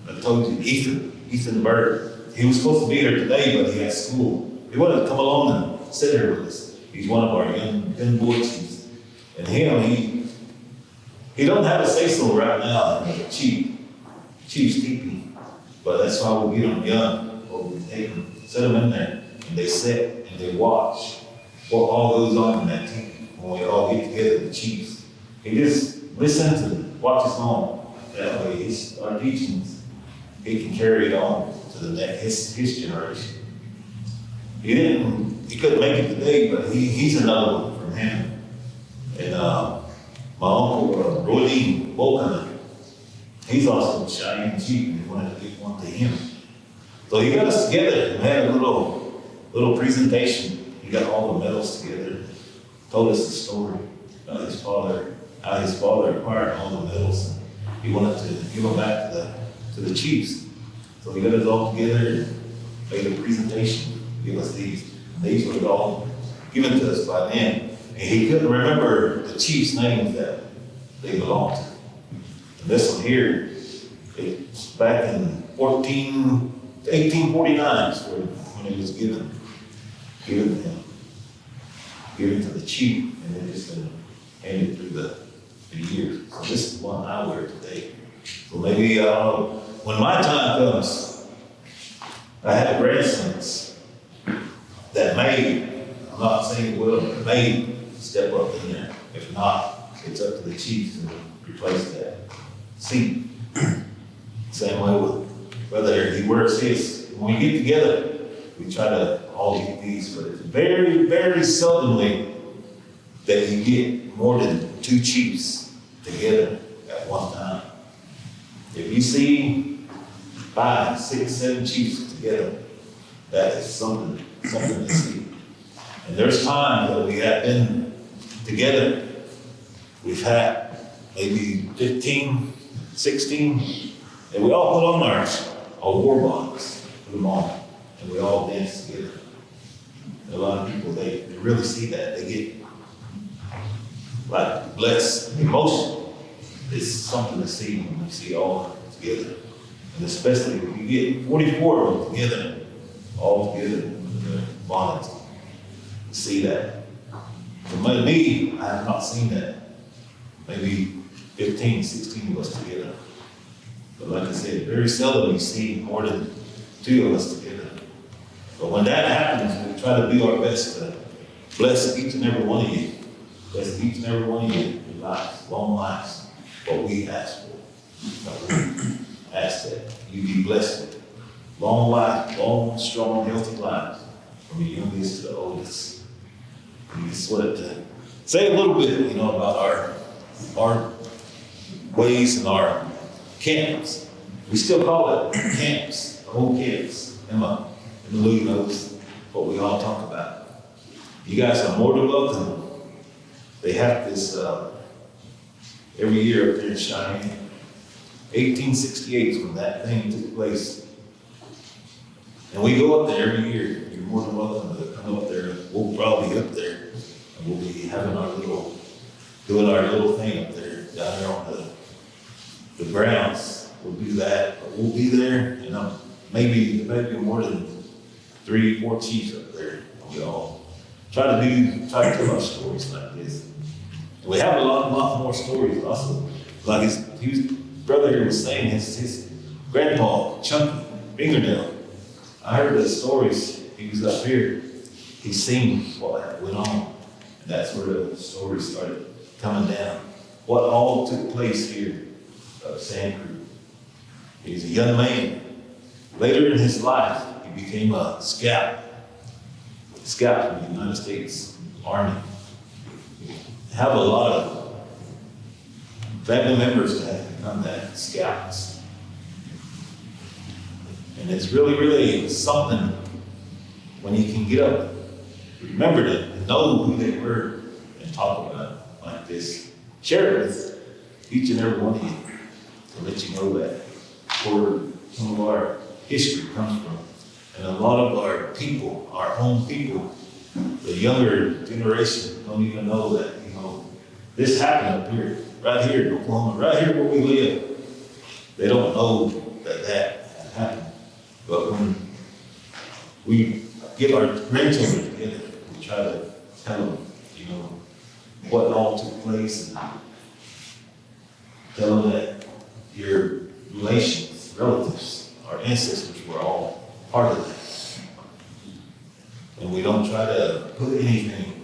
I told you, Ethan Bird. He was supposed to be here today, but he had school. He wanted to come along and sit here with us. He's one of our young boy chiefs. And he don't have a say-so right now in the chief's teepee. But that's why we'll get them young, or we take them, set them in there, and they sit and they watch what all goes on in that teepee when we all get together, the chiefs. He just listens and watches on. That way, our teachings, he can carry it on to the next, his generation. He couldn't make it today, but he's another one from him. And my uncle, Rodney Bullcoming, he's also a Cheyenne chief, and he wanted to give one to him. So he got us together and had a little presentation. He got all the medals together, told us the story about how his father acquired all the medals. He wanted to give them back to to the chiefs. So he got us all together and made a presentation, give us these. These were all given to us by them. And he couldn't remember the chiefs' names that they belonged to. And this one here, it's back in 1849 is when it was given to him, given to the chief, and then it's been handed through the years. So this is one I wear today. So maybe, when my time comes, I have grandsons that may, I'm not saying will, but may step up in there. If not, it's up to the chiefs to replace that seat. Same way with brother, he works his. When we get together, we try to all get these, but it's very, very seldomly that you get more than 2 chiefs together at one time. If you see 5, 6, 7 chiefs together, that is something to see. And there's times that we have been together, we've had maybe 15, 16, and we all put on our war bonds, put them on, and we all dance together. And a lot of people, they really see that. They get like blessed, emotional. It's something to see when we see all together. And especially when you get 44 of them together, all together with their bonds, to see that. For me, I have not seen that. Maybe 15, 16 of us together. But like I said, very seldom you see more than 2 of us together. But when that happens, we try to do our best to bless each and every one of you. Bless each and every one of you with lives, long lives, what we ask for. Ask that you be blessed with long life, long, strong, healthy lives, from the youngest to the oldest. We just wanted to say a little bit, about our ways and our camps. We still call it camps, the whole camps. Emma and Lou knows what we all talk about. You guys are more than welcome. They have this every year up there in Cheyenne. 1868 is when that thing took place. And we go up there every year. You're more than welcome to come up there. We'll probably be up there. And we'll be having doing our little thing up there, down there on the grounds. We'll do that. But we'll be there, maybe more than 3, 4 chiefs up there. We all try to tell our stories like this. And we have a lot more stories also. Like his brother here was saying, his grandpa, Chunky, fingernail. I heard the stories. He was up here. He seen what went on. And that's where the stories started coming down. What all took place here of Sand Creek. He's a young man. Later in his life, he became a scout from the United States Army. Have a lot of family members that have become that scouts. And it's really, really something when you can get up, remember to know who they were and talk about it like this. Share it with each and every one of you to let you know that where some of our history comes from. And a lot of our people, our own people, the younger generation don't even know that, this happened up here, right here in Oklahoma, right here where we live. They don't know that happened. But when we get our grandchildren together, we try to tell them, what all took place, and tell them that your relations, relatives, our ancestors were all part of that. And we don't try to put anything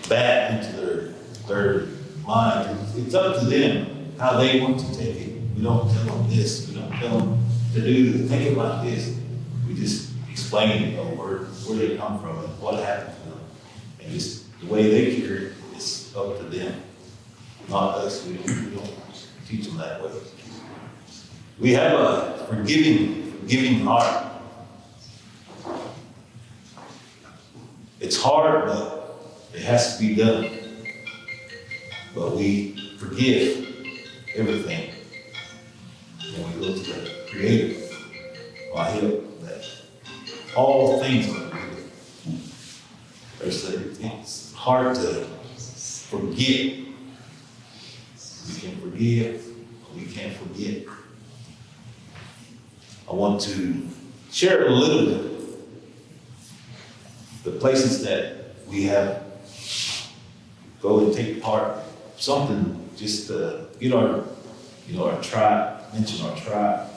bad into their mind. It's up to them how they want to take it. We don't tell them this. We don't tell them to take it like this. We just explain, where they come from and what happened to them. And just the way they carry it is up to them, not us. We don't teach them that way. We have a forgiving heart. It's hard, but it has to be done. But we forgive everything. go to the Creator or help that all things are good. It's hard to forget. We can forgive, we can't forget. I want to share a little bit the places that we have go and take part, something just to get our tribe, mention our tribe.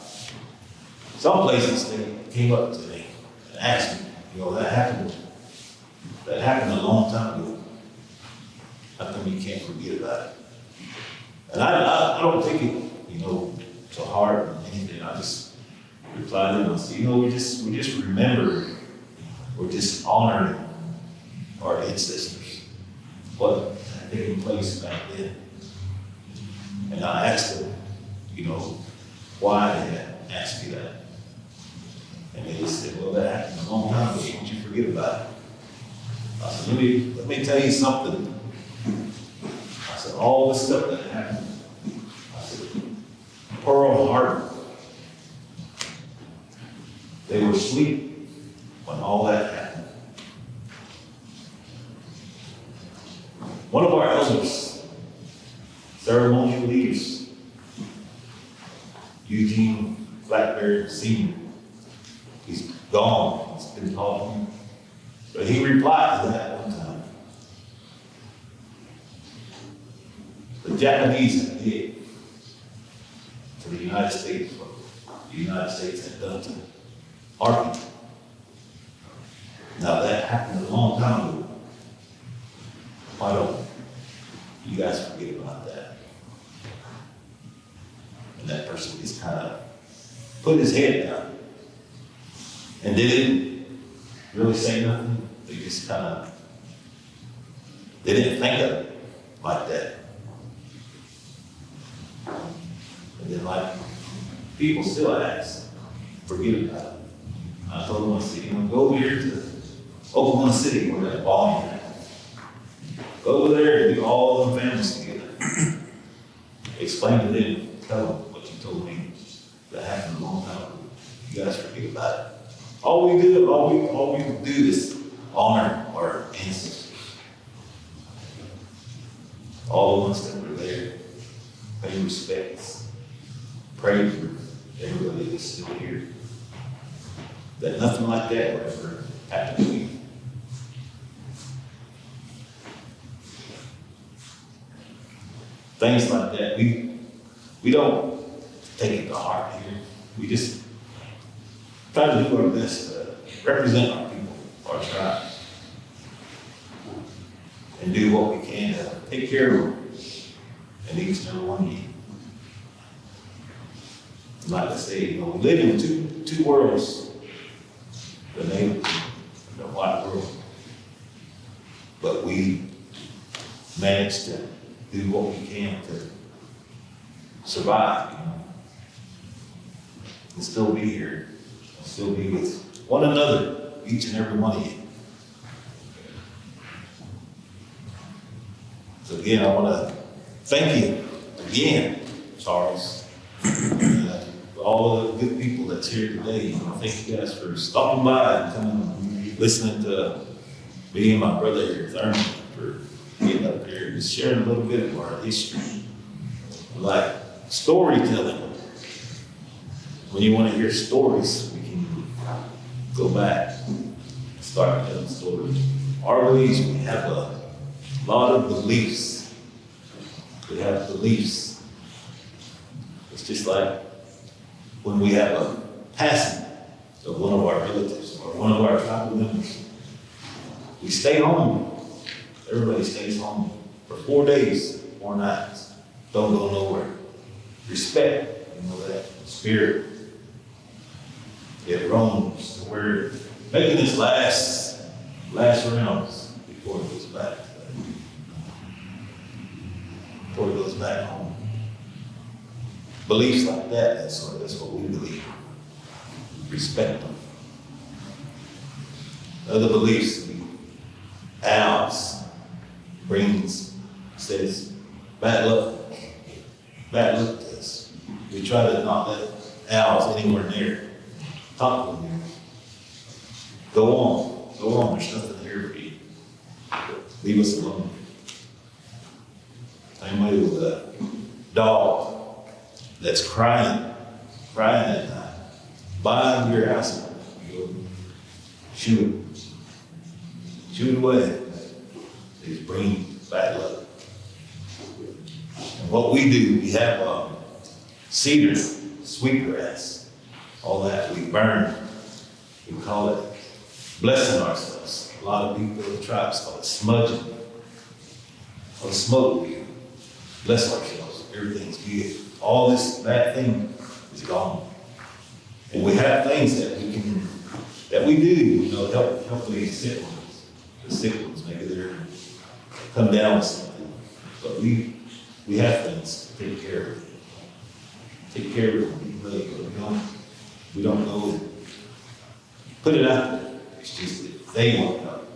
Some places they came up to me and asked me, that happened a long time ago. How come you can't forget about it? And I don't take it, to heart or anything. I just reply to them and say, we just remember, we're just honoring our ancestors, what had taken place back then. And I asked them, why they had asked me that. And they just said, well, that happened a long time ago, don't you forget about it. I said, let me tell you something. I said, all the stuff that happened, I said, Pearl Harbor, they were asleep when all that happened. One of our elders, ceremonial leaders, Eugene Blackberry Sr., he's gone, he's been talking, but he replied to that one time. The Japanese had did to the United States what the United States had done to our people. Now that happened a long time ago. Why don't you guys forget about that? And that person just kind of put his head down and didn't really say nothing. They just they didn't think of it like that. And then people still ask, forget about it. I told them, I said, go over here to Oklahoma City where that bombing happened. Go over there and do all the families together. Explain to them, tell them what you told me that happened a long time ago. You guys forget about it. All we do is honor our ancestors. All the ones that were there, pay respects, pray for everybody that's still here. That nothing like that would ever happen to you. Things like that, we don't take it to heart here. We just try to do our best to represent our people, our tribe, and do what we can to take care of them and each and every one of you. Like I say, we live in two worlds, the native and the white world, but we manage to do what we can to survive, and still be here, and still be with one another, each and every one of you. So again, I want to thank you again, Charles, for all the good people that's here today. Thank you guys for stopping by and coming, listening to me and my brother here, Thurman, for getting up here, just sharing a little bit of our history. Like storytelling. When you want to hear stories, we can go back and start telling stories. Our beliefs, we have a lot of beliefs. We have beliefs. It's just like when we have a passing of one of our relatives or one of our tribal members, we stay home. Everybody stays home for 4 days, 4 nights. Don't go nowhere. Respect, that spirit. It roams. We're making this last rounds before it goes back. Before it goes back home. Beliefs like that, that's what we believe. Respect them. Other beliefs, ours says bad luck to us. We try to not let owls anywhere near. Talk to them. Go on, there's nothing here for you. Leave us alone. Same way with a dog that's crying at night. Bind your house. Shoot it away. It's bringing bad luck. And what we do, we have cedar, sweetgrass, all that we burn. We call it blessing ourselves. A lot of people in the tribes call it smudging. Or smoke, we bless ourselves. Everything's good. All this bad thing is gone. And we have things that we do, help these sick ones. The sick ones, maybe they're come down with something. But we have things to take care of. Take care of it, really, but we don't know. Put it out there. It's just that they want help.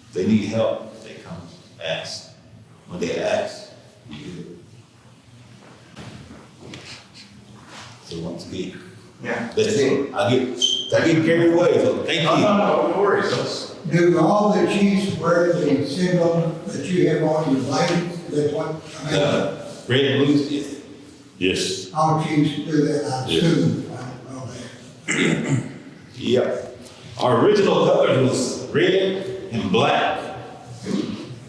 If they need help, they come ask. When they ask, you do it. So once again, Yeah. that's it. I get carried away, so thank you. No worries. Do all the chiefs wear the symbol that you have on your blankets? That's what, I mean, Red and blue, yeah. Yes. all chiefs do that, I assume. I don't know that. Yep. Our original colors was red and black.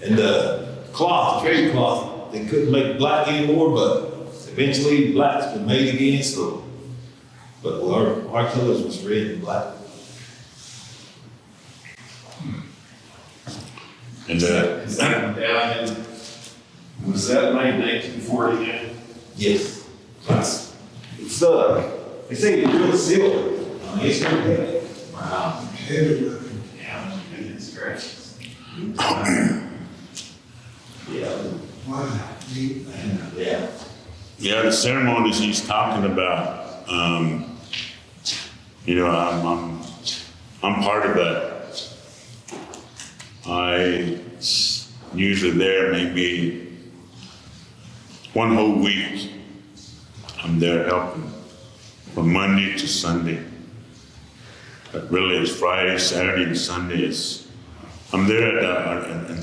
And the cloth, trade cloth, they couldn't make black anymore, but eventually black's been made again, so. But our colors was red and black. And Is that down in, was that made 1940 then? Yes. It's they say it's real silver. It's really good. Wow. Heavy looking. Yeah, goodness gracious. Yeah. Wow, neat. Yeah. Yeah, the ceremonies he's talking about, I'm part of that. I usually there maybe one whole week. I'm there helping from Monday to Sunday. But really it's Friday, Saturday, and Sunday. I'm there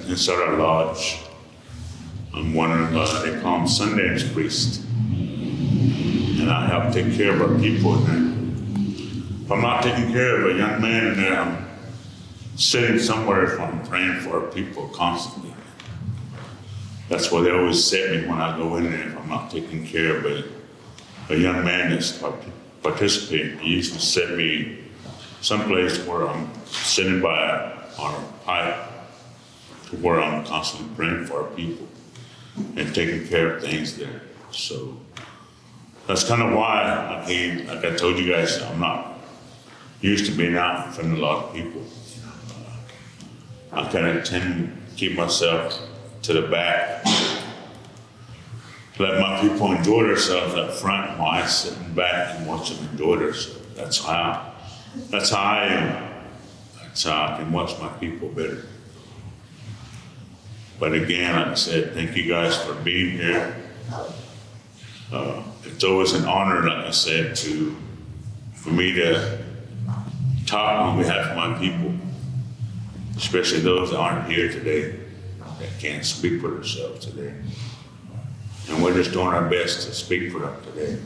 inside our lodge. I'm one of, they call them Sundance priests. And I help take care of our people in there. If I'm not taking care of a young man in there, I'm sitting somewhere if I'm praying for our people constantly. That's why they always set me when I go in there if I'm not taking care of a young man that's participating. They usually set me someplace where I'm sitting by our pipe to where I'm constantly praying for our people and taking care of things there. So that's kind of why I came, like I told you guys, I'm not used to being out in front of a lot of people. I kind of tend to keep myself to the back. Let my people enjoy themselves up front while I sit in the back and watch them enjoy themselves. That's how I am. That's how I can watch my people better. But again, like I said, thank you guys for being here. It's always an honor, like I said, for me to talk on behalf of my people, especially those that aren't here today, that can't speak for themselves today. And we're just doing our best to speak for them today.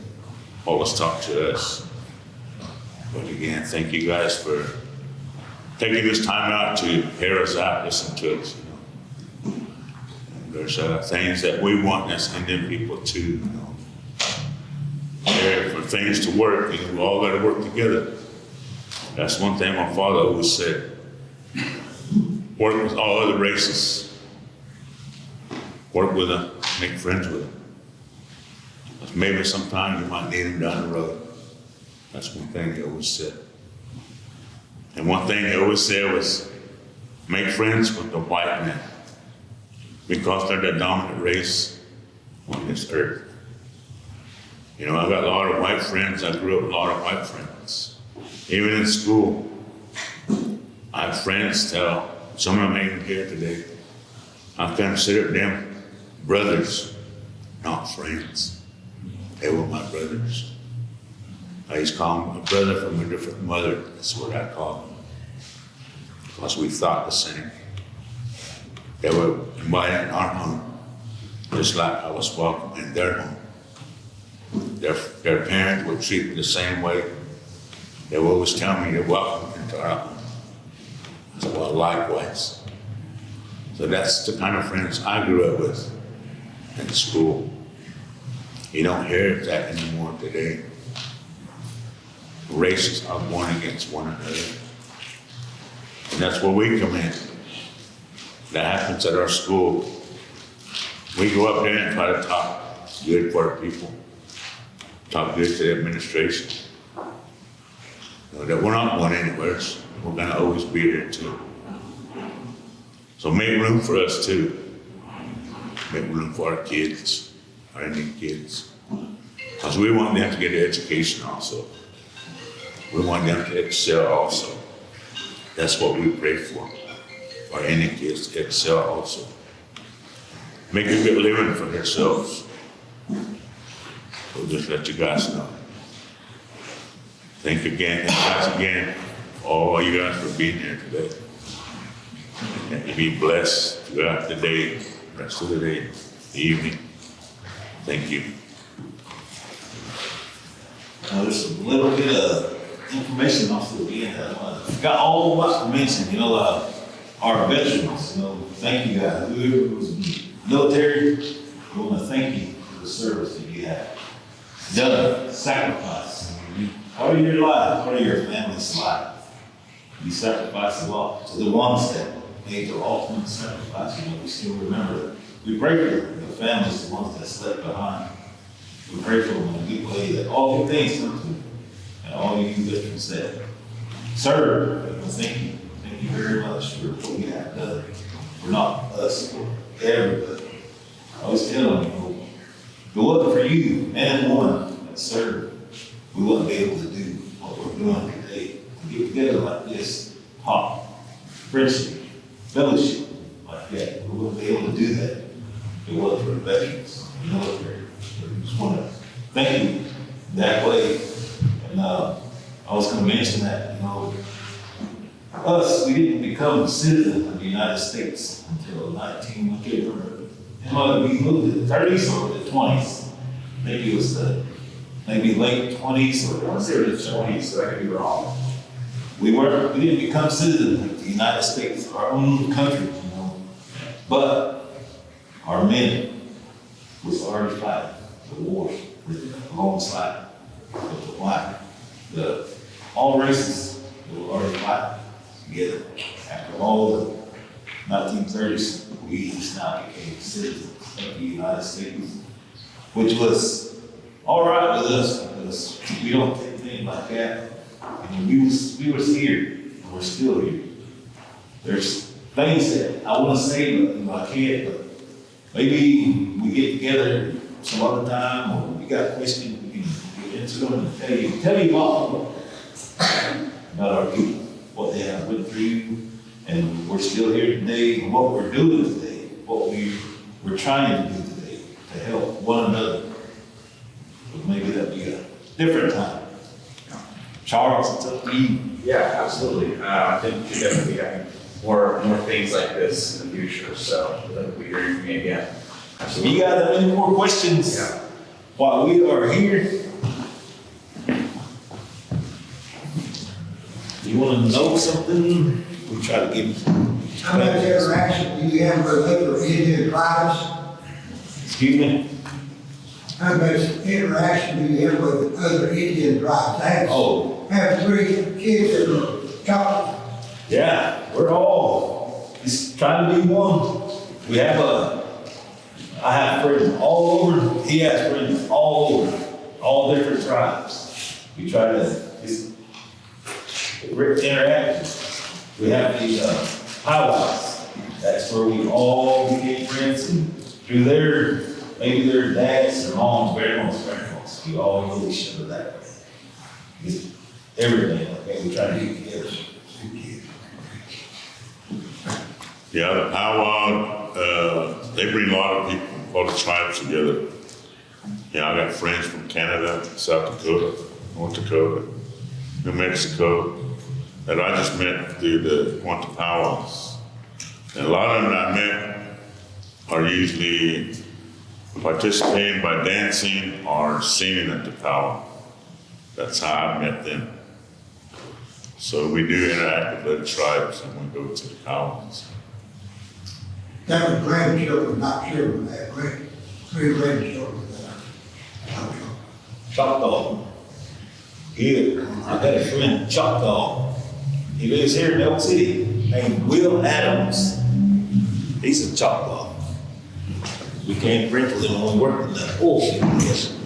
Always talk to us. But again, thank you guys for taking this time out to hear us out, listen to us. And there's things that we want as Indian people to for things to work, we all got to work together. That's one thing my father always said. Work with all other races. Work with them, make friends with them. But maybe sometime you might need them down the road. That's one thing he always said. And one thing he always said was, make friends with the white men, because they're the dominant race on this earth. I got a lot of white friends. I grew up with a lot of white friends. Even in school, I have friends some of them even here today. I consider them brothers, not friends. They were my brothers. I used to call him a brother from a different mother. That's what I call him. Because we thought the same. They were invited in our home, just like I was welcome in their home. Their parents would treat me the same way. They would always tell me they're welcome into our home. So, well, likewise. So that's the kind of friends I grew up with in school. You don't hear that anymore today. Races are one against one another. And that's where we come in. That happens at our school. We go up there and try to talk good for the people, talk good to the administration. That we're not going anywhere. We're going to always be here too. So make room for us too. Make room for our kids, our Indian kids. Because we want them to get an education also. We want them to excel also. That's what we pray for our Indian kids to excel also. Make a good living for themselves. So just let you guys know. Thank you guys again, for all you guys for being here today. And you be blessed throughout the day, rest of the day, the evening. Thank you. There's a little bit of information also being got all about to mention, our veterans, thank you guys. Whoever was in the military, we want to thank you for the service that you have done, sacrifice. Part of your life, part of your family's life. You sacrificed a lot to the ones that made the ultimate sacrifice. We still remember that. We pray for the families, the ones that slept behind. We pray for them in a good way that all good things come to them. And all you veterans that serve, thank you. Thank you very much for what you have done. For not us, for everybody. I always tell them, if it wasn't for you, man and woman that served, we wouldn't be able to do what we're doing today. To get together like this, talk, friendship, fellowship like that. We wouldn't be able to do that if it wasn't for the veterans, the military. I just want to thank you that way. And I was going to mention that, us, we didn't become citizens of the United States until we moved to the 30s or the 20s. Maybe it was the late 20s or I want to say it was the 20s, so I could be wrong. we didn't become citizens of the United States, our own country, But our men was already fighting the wars alongside with the black, all races that were already fighting together. After all the 1930s, we just now became citizens of the United States, which was all right with us because we don't take things like that. And we was here, and we're still here. There's things that I want to say, but I can't. But maybe we get together some other time, or we got questions we can get into them and tell you all about our people, what they have went through, and we're still here today, and what we're doing today, what we're trying to do today to help one another. But maybe that'll be a different time. Charles, it's up to you. Yeah, absolutely. I think we should definitely be having more things like this in the future, so we'll be hearing from you again. If Absolutely. you got any more questions while we are here, you want to know something, we try to give you. How much interaction do you have with other Indian tribes? Excuse me? How much interaction do you have with other Indian tribes? I have 3 kids in chocolate. Yeah, we're all just trying to be one. I have friends all over, he has friends all over, all different tribes. We try to just interact. We have these powwows. That's where we all became friends, and through maybe their dads, their moms, grandmas, we all know each other that way. Just everything like that, we try to get together. Yeah, the powwow, they bring a lot of people, all the tribes together. Yeah, I got friends from Canada, South Dakota, North Dakota, New Mexico, that I just met through the going to powwows. And a lot of them that I met are usually participating by dancing or singing at the powwow. That's how I met them. So we do interact with other tribes and we go to the powwows. That was grandchildren, not children, I had three grandchildren that Choctaw. Here, I got a friend, Choctaw. He lives here in Elk City, named Will Adams. He's a Choctaw. We came friends with him when we worked in the oil field, yes.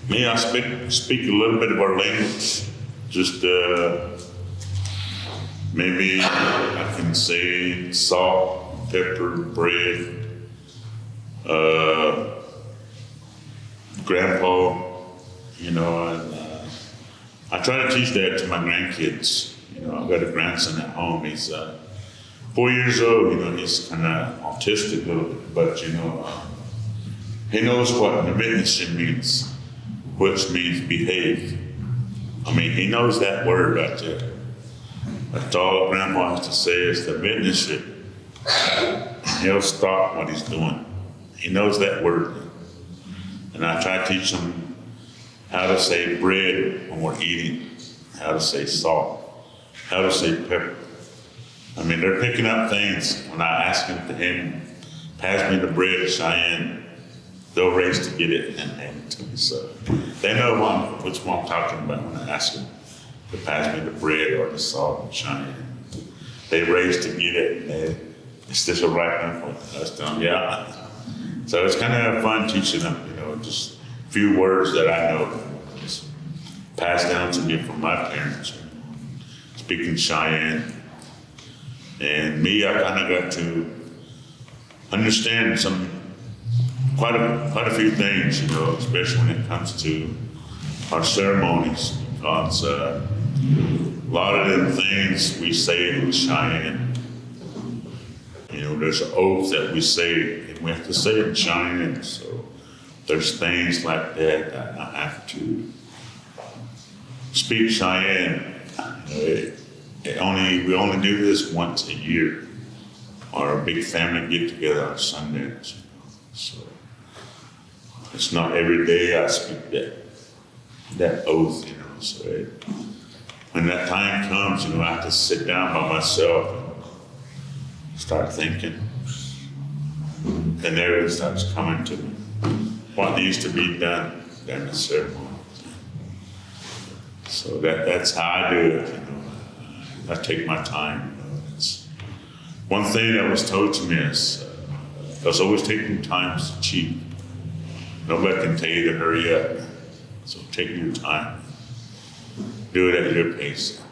Me, I speak a little bit of our language. Just maybe I can say salt, pepper, bread, grandpa, you know, and I try to teach that to my grandkids. You know, I've got a grandson at home. He's 4 years old. You know, he's kind of autistic a little bit, but you know, he knows what submission means, which means behave. I mean, he knows that word right there. That's all Grandma has to say is the witness. He'll stop what he's doing. He knows that word. And I try to teach him how to say bread when we're eating, how to say salt, how to say pepper. I mean, they're picking up things when I ask them to him, pass me the bread, Cheyenne. They'll race to get it and hand it to me. So they know which one I'm talking about when I ask them to pass me the bread or the salt and Cheyenne. They race to get it and is this a right one? I was telling them, yeah. So it's kind of fun teaching them, you know, just a few words that I know. Just passed down to me from my parents. Speaking Cheyenne. And me, I kind of got to understand quite a few things, you know, especially when it comes to our ceremonies. Because a lot of them things we say in Cheyenne. You know, there's an oath that we say, and we have to say it in Cheyenne. So there's things like that I have to speak Cheyenne. You know, we only do this once a year. Our big family get together on Sundays. You know, so it's not every day I speak that oath. You know, so when that time comes, you know, I have to sit down by myself and start thinking, and everything starts coming to me. What needs to be done during the ceremony? So that's how I do it. You know. I take my time. You know. It's one thing that was told to me is, because always taking time is cheap. Nobody can tell you to hurry up. So take your time. Do it at your pace.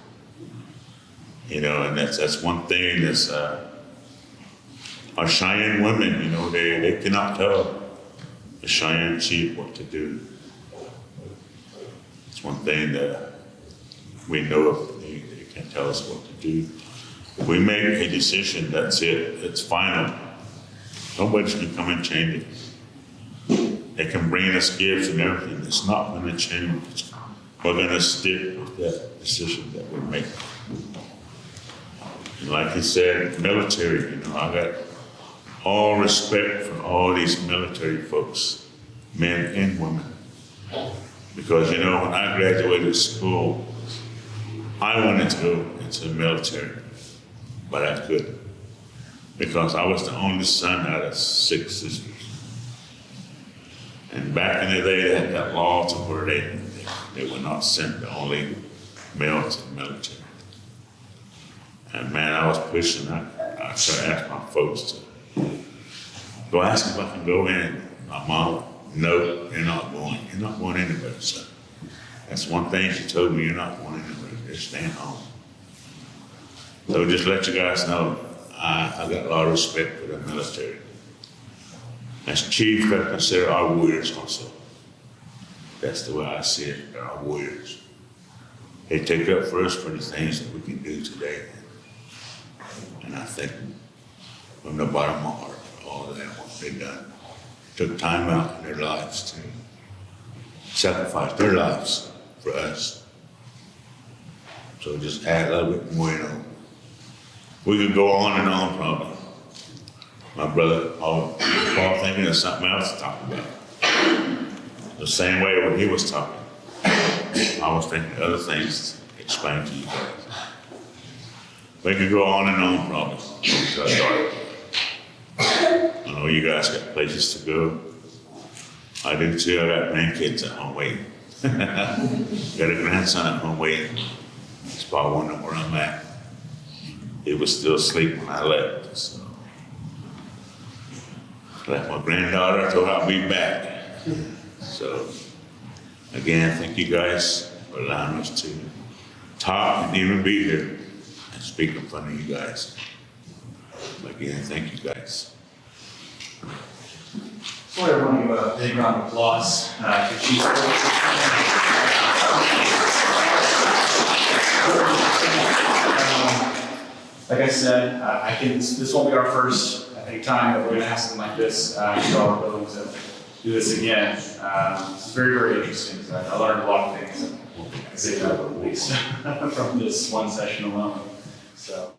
You know, and that's one thing that's our Cheyenne women, you know, they cannot tell the Cheyenne chief what to do. It's one thing that we know if they can't tell us what to do. If we make a decision, that's it. It's final. Nobody can come and change it. They can bring us gifts and everything. It's not going to change. We're going to stick with that decision that we make. And like he said, military, you know, I got all respect for all these military folks, men and women. Because, you know, when I graduated school, I wanted to go into the military, but I couldn't. Because I was the only son out of 6 sisters. And back in the day, they had that law to where they were not sent the only male to the military. And man, I was pushing. I started asking my folks to go ask if I can go in. My mom, no, you're not going. You're not going anywhere, son. That's one thing she told me, you're not going anywhere. You're staying home. So just let you guys know, I got a lot of respect for the military. As chief, I consider our warriors also. That's the way I see it. They're our warriors. They take up for us for the things that we can do today. And I think from the bottom of my heart, all of that, what they've done, took time out in their lives to sacrifice their lives for us. So just add a little bit more, you know. We could go on and on probably. My brother, Paul thinking of something else to talk about. The same way when he was talking. I was thinking of other things to explain to you guys. We could go on and on probably. Until it's dark. I know you guys got places to go. I do too. I got grandkids at home waiting. Got a grandson at home waiting. He's probably wondering where I'm at. He was still asleep when I left. So. Left my granddaughter, told her I'll be back. So, again, thank you guys for allowing us to talk and even be here and speak in front of you guys. Again, thank you guys. So everyone give a big round of applause to Chief. Like I said, I think this won't be our first time that we're going to have something like this. So we're willing to do this again. It's very, very interesting. I learned a lot of things. I can say that at least from this one session alone. So.